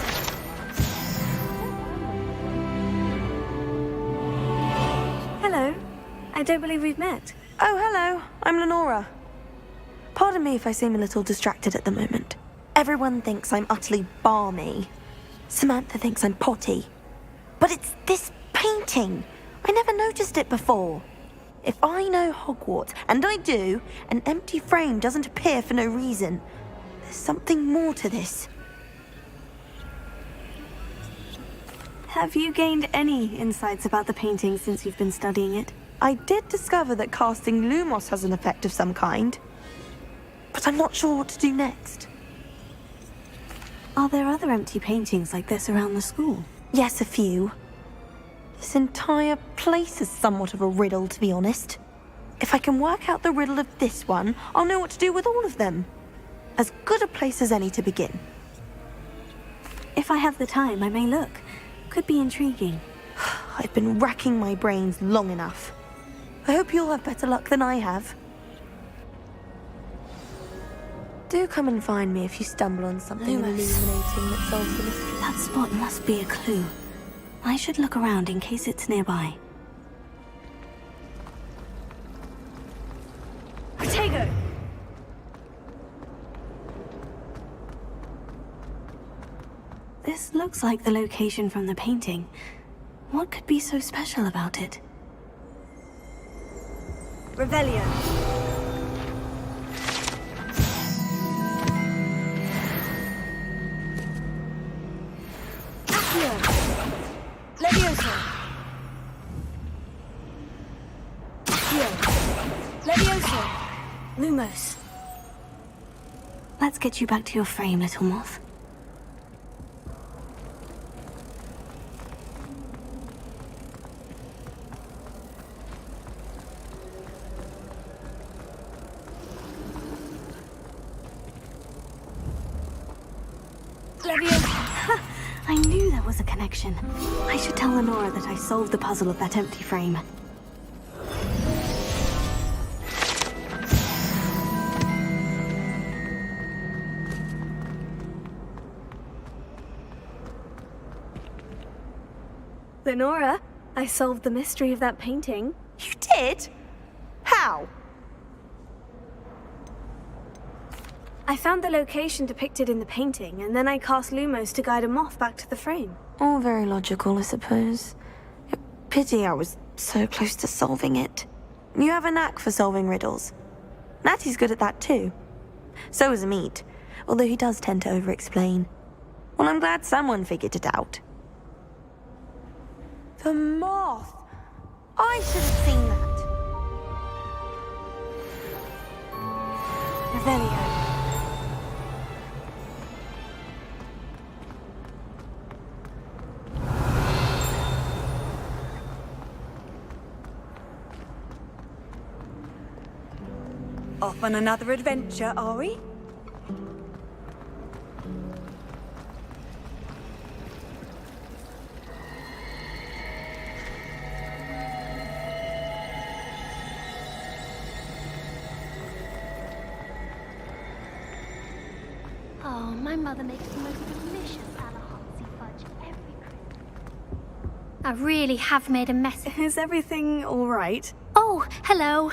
Hello. I don't believe we've met. Oh, hello. I'm Lenora. Pardon me if I seem a little distracted at the moment. Everyone thinks I'm utterly balmy. Samantha thinks I'm potty. But it's this painting. I never noticed it before. If I know Hogwarts, and I do, an empty frame doesn't appear for no reason. There's something more to this. Have you gained any insights about the painting since you've been studying it? I did discover that casting Lumos has an effect of some kind. But I'm not sure what to do next. Are there other empty paintings like this around the school? Yes, a few. This entire place is somewhat of a riddle, to be honest. If I can work out the riddle of this one, I'll know what to do with all of them. As good a place as any to begin. If I have the time, I may look. Could be intriguing. I've been racking my brains long enough. I hope you'll have better luck than I have. Do come and find me if you stumble on something illuminating that solves the mystery. That spot must be a clue. I should look around in case it's nearby. Protego! This looks like the location from the painting. What could be so special about it? Revelio. Accio. Levioso. Accio. Levioso. Lumos. Let's get you back to your frame, little moth. I knew there was a connection. I should tell Lenora that I solved the puzzle of that empty frame. Lenora, I solved the mystery of that painting. You did? How? I found the location depicted in the painting, and then I cast Lumos to guide a moth back to the frame. All very logical, I suppose. Pity I was so close to solving it. You have a knack for solving riddles. Natty's good at that too. So is Amit, although he does tend to over-explain. Well, I'm glad someone figured it out. The moth. I should have seen that. Revelio. Off on another adventure, are we? Oh, my mother makes the most delicious Alahotsy fudge every Christmas. I really have made a mess. Is everything all right? Oh, hello.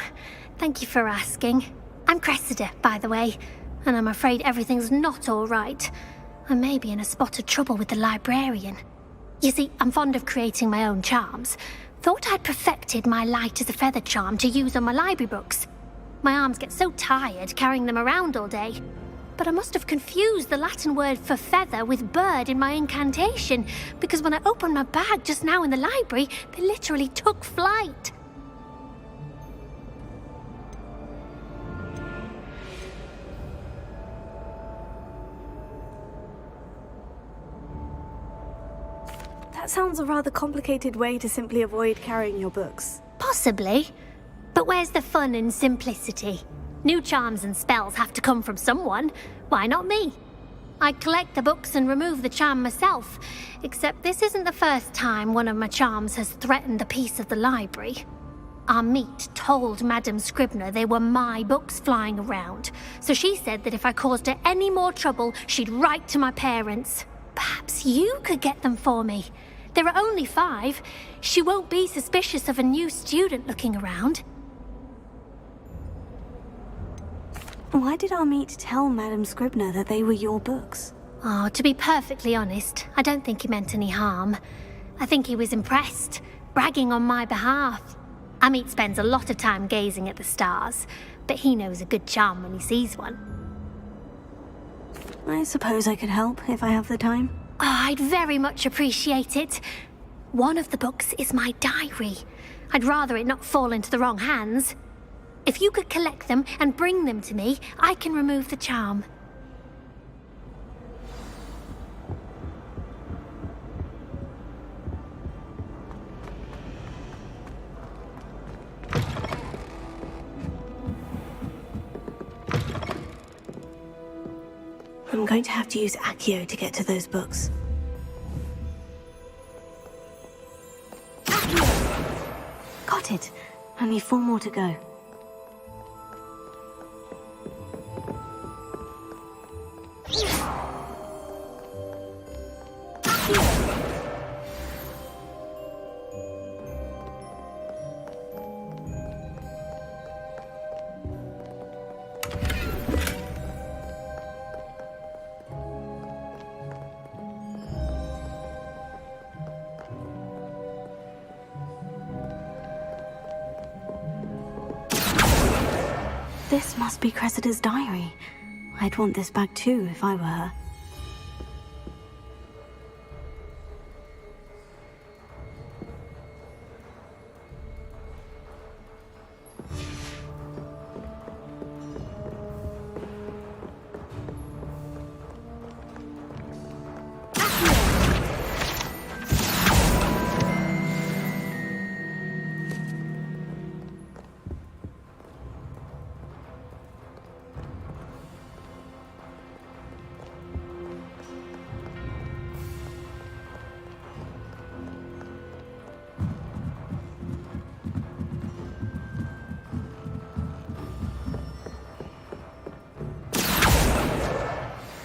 Thank you for asking. I'm Cressida, by the way, and I'm afraid everything's not all right. I may be in a spot of trouble with the librarian. You see, I'm fond of creating my own charms. Thought I'd perfected my light as a feather charm to use on my library books. My arms get so tired carrying them around all day. But I must have confused the Latin word for feather with bird in my incantation, because when I opened my bag just now in the library, they literally took flight. That sounds a rather complicated way to simply avoid carrying your books. Possibly. But where's the fun in simplicity? New charms and spells have to come from someone. Why not me? I collect the books and remove the charm myself, except this isn't the first time one of my charms has threatened the peace of the library. Our meet told Madame Scribner they were my books flying around, so she said that if I caused her any more trouble, she'd write to my parents. Perhaps you could get them for me. There are only 5. She won't be suspicious of a new student looking around. Why did our meet tell Madame Scribner that they were your books? Oh, to be perfectly honest, I don't think he meant any harm. I think he was impressed, bragging on my behalf. Amit spends a lot of time gazing at the stars, but he knows a good charm when he sees one. I suppose I could help if I have the time. Oh, I'd very much appreciate it. One of the books is my diary. I'd rather it not fall into the wrong hands. If you could collect them and bring them to me, I can remove the charm. I'm going to have to use Accio to get to those books. Accio! Got it. Only 4 more to go. This must be Cressida's diary. I'd want this back too if I were her.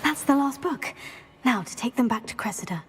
That's the last book. Now to take them back to Cressida.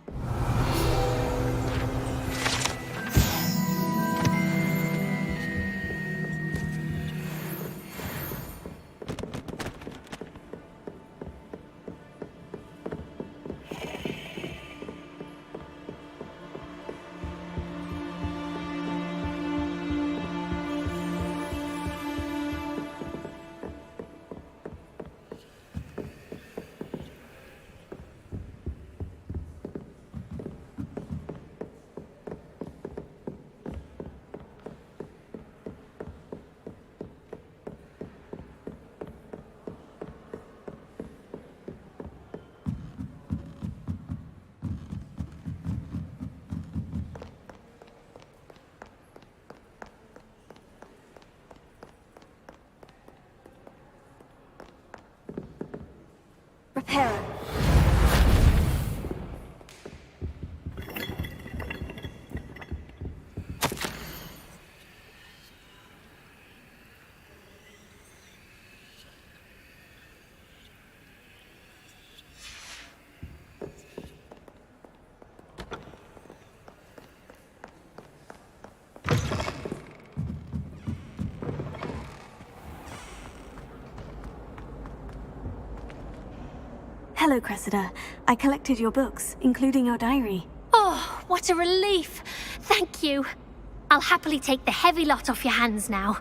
Hello, Cressida. I collected your books, including your diary. Oh, what a relief. Thank you. I'll happily take the heavy lot off your hands now.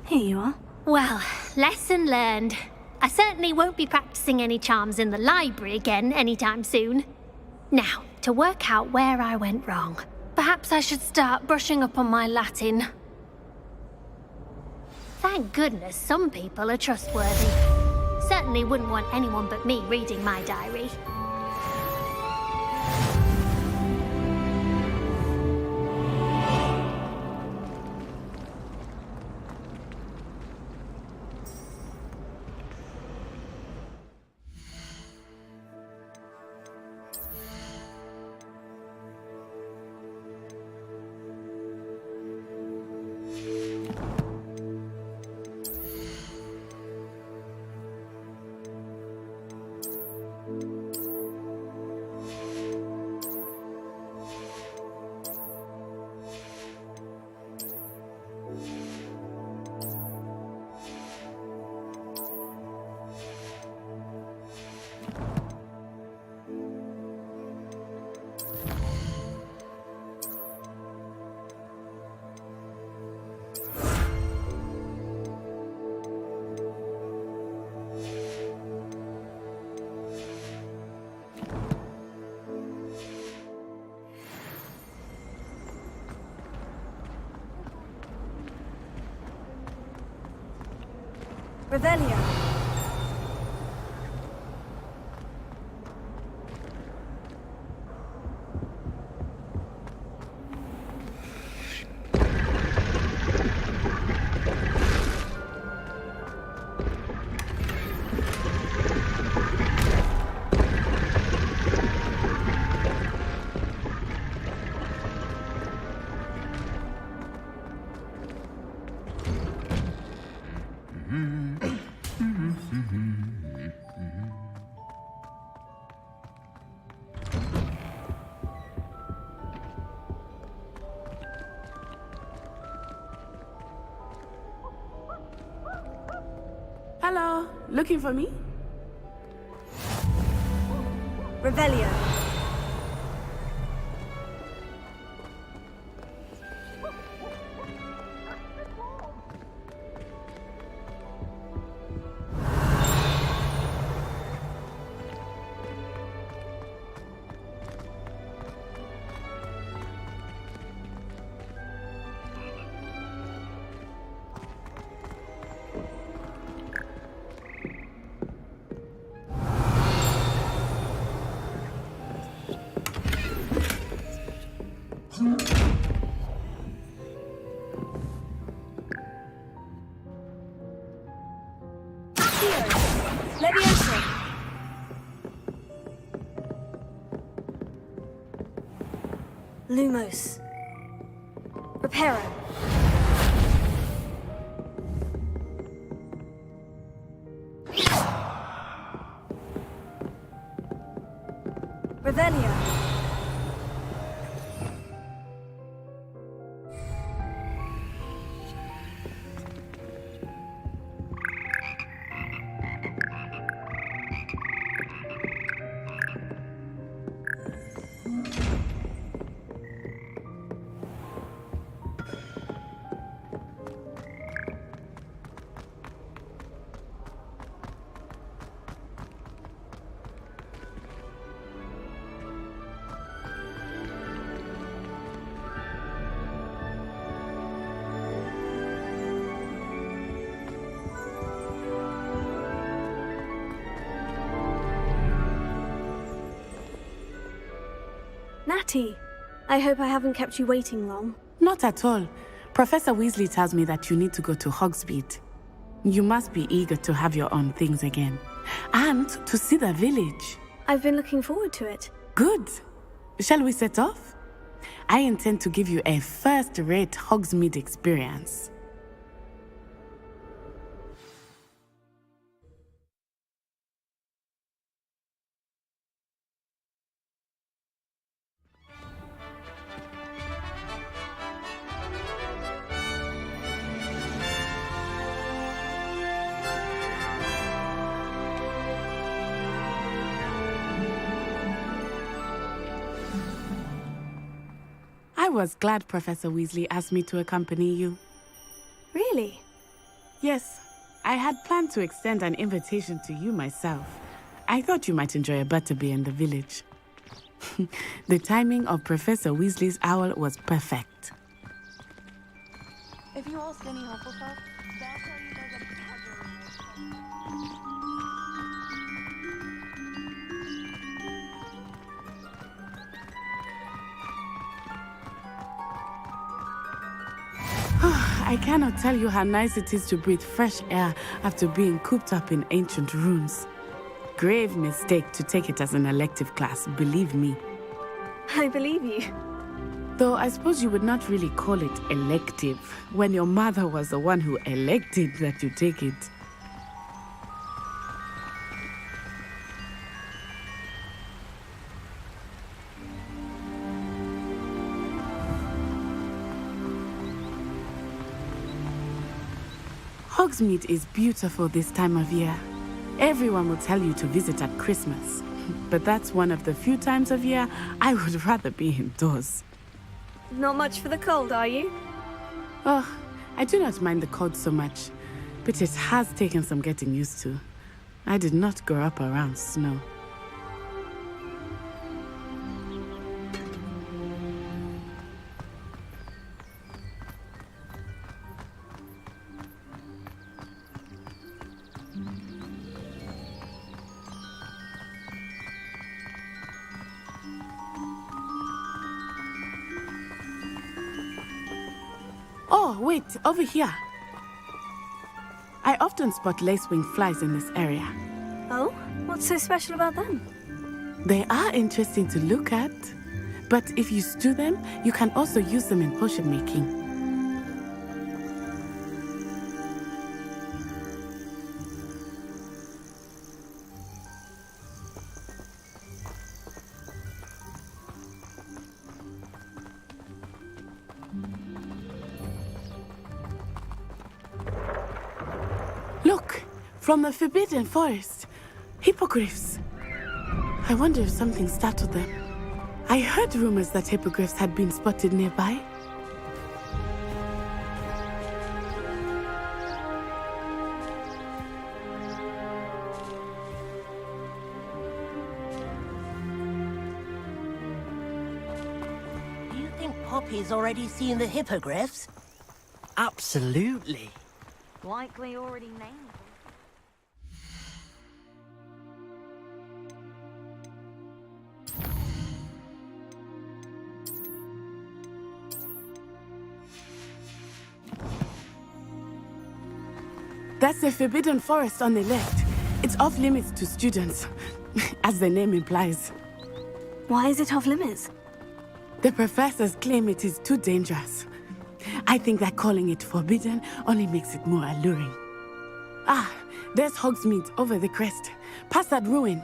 Here you are. Well, lesson learned. I certainly won't be practicing any charms in the library again anytime soon. Now, to work out where I went wrong. Perhaps I should start brushing up on my Latin. Thank goodness some people are trustworthy. Certainly wouldn't want anyone but me reading my diary. Revelio. Hello, looking for me? Revelio. Levioso. Lumos. Reparo. Revelio. Natty, I hope I haven't kept you waiting long. Not at all. Professor Weasley tells me that you need to go to Hogsmeade. You must be eager to have your own things again. And to see the village. I've been looking forward to it. Good. Shall we set off? I intend to give you a first-rate Hogsmeade experience. was glad Professor Weasley asked me to accompany you. Really? Yes, I had planned to extend an invitation to you myself. I thought you might enjoy a butterbeer in the village. The timing of Professor Weasley's owl was perfect. If you ask any Hufflepuff, they'll tell you there's a badger in I cannot tell you how nice it is to breathe fresh air after being cooped up in ancient rooms. Grave mistake to take it as an elective class, believe me. I believe you. Though I suppose you would not really call it elective when your mother was the one who elected that you take it. Hogsmeade is beautiful this time of year. Everyone will tell you to visit at Christmas. But that's one of the few times of year I would rather be indoors. Not much for the cold, are you? Oh, I do not mind the cold so much, but it has taken some getting used to. I did not grow up around snow. Oh, wait, over here. I often spot lacewing flies in this area. Oh? What's so special about them? They are interesting to look at, but if you stew them, you can also use them in potion making. Look, from the Forbidden Forest, hippogriffs. I wonder if something startled them. I heard rumors that hippogriffs had been spotted nearby. Do you think Poppy's already seen the hippogriffs? Absolutely. Likely already named. That's the Forbidden Forest on the left. It's off limits to students, as the name implies. Why is it off limits? The professors claim it is too dangerous. I think that calling it forbidden only makes it more alluring. Ah, there's Hogsmeade over the crest, past that ruin.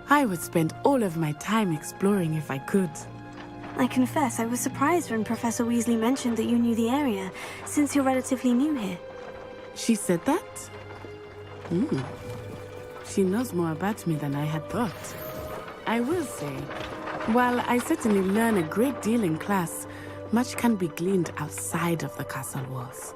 I would spend all of my time exploring if I could. I confess I was surprised when Professor Weasley mentioned that you knew the area, since you're relatively new here. She said that? She knows more about me than I had thought. I will say, while I certainly learn a great deal in class, much can be gleaned outside of the castle walls.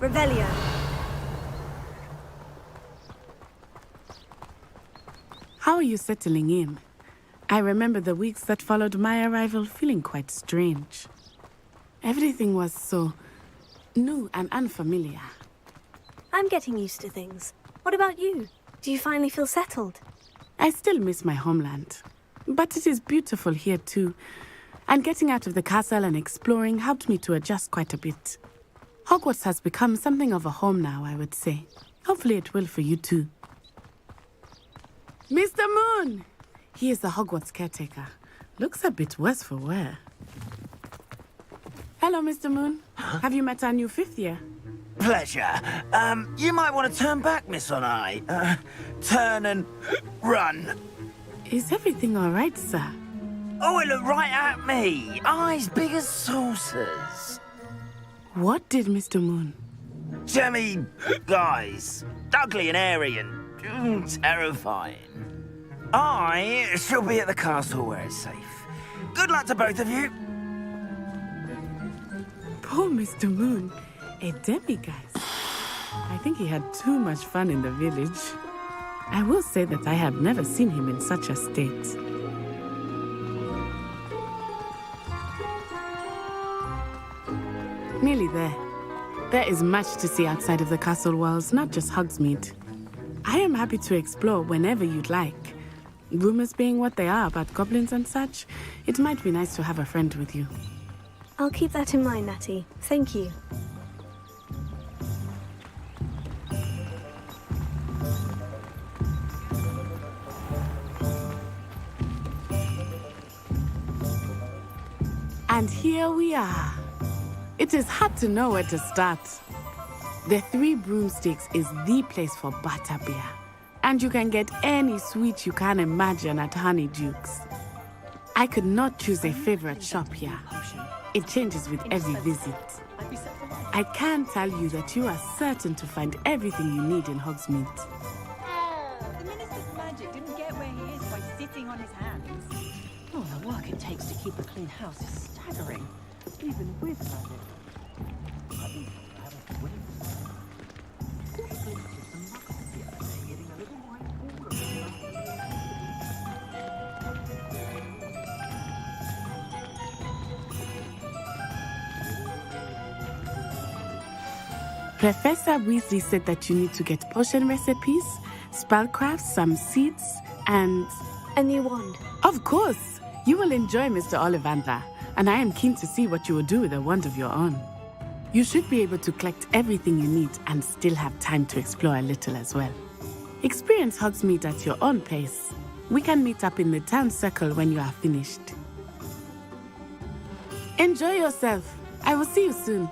Revelio. How are you settling in? I remember the weeks that followed my arrival feeling quite strange. Everything was so new and unfamiliar. I'm getting used to things. What about you? Do you finally feel settled? I still miss my homeland, but it is beautiful here too. And getting out of the castle and exploring helped me to adjust quite a bit. Hogwarts has become something of a home now, I would say. Hopefully it will for you too. Mr. Moon! He is the Hogwarts caretaker. Looks a bit worse for wear. Hello, Mr. Moon. Have you met our new 5th year? Pleasure. You might want to turn back, Miss Onai. Turn and run. Is everything all right, sir? Oh, it looked right at me. Eyes big as saucers. What did Mr. Moon? Jemmy, guys. Ugly and airy and terrifying. I shall be at the castle where it's safe. Good luck to both of you. Poor Mr. Moon. A demiguise. I think he had too much fun in the village. I will say that I have never seen him in such a state. Nearly there. There is much to see outside of the castle walls, not just Hogsmeade. I am happy to explore whenever you'd like. Rumors being what they are about goblins and such, it might be nice to have a friend with you. I'll keep that in mind, Natty. Thank you. And here we are. It is hard to know where to start. The 3 Broomsticks is the place for butterbeer. And you can get any sweet you can imagine at Honeyduke's. I could not choose a favorite shop here. It changes with every visit. I can tell you that you are certain to find everything you need in Hogsmeade. The Minister's magic didn't get where he is by sitting on his hands. Oh, the work it takes to keep a clean house is staggering, even with magic. Professor Weasley said that you need to get potion recipes, spellcrafts, some seeds, and... a new wand. Of course! You will enjoy Mr. Ollivander, and I am keen to see what you will do with a wand of your own. You should be able to collect everything you need and still have time to explore a little as well. Experience Hogsmeade at your own pace. We can meet up in the town circle when you are finished. Enjoy yourself. I will see you soon.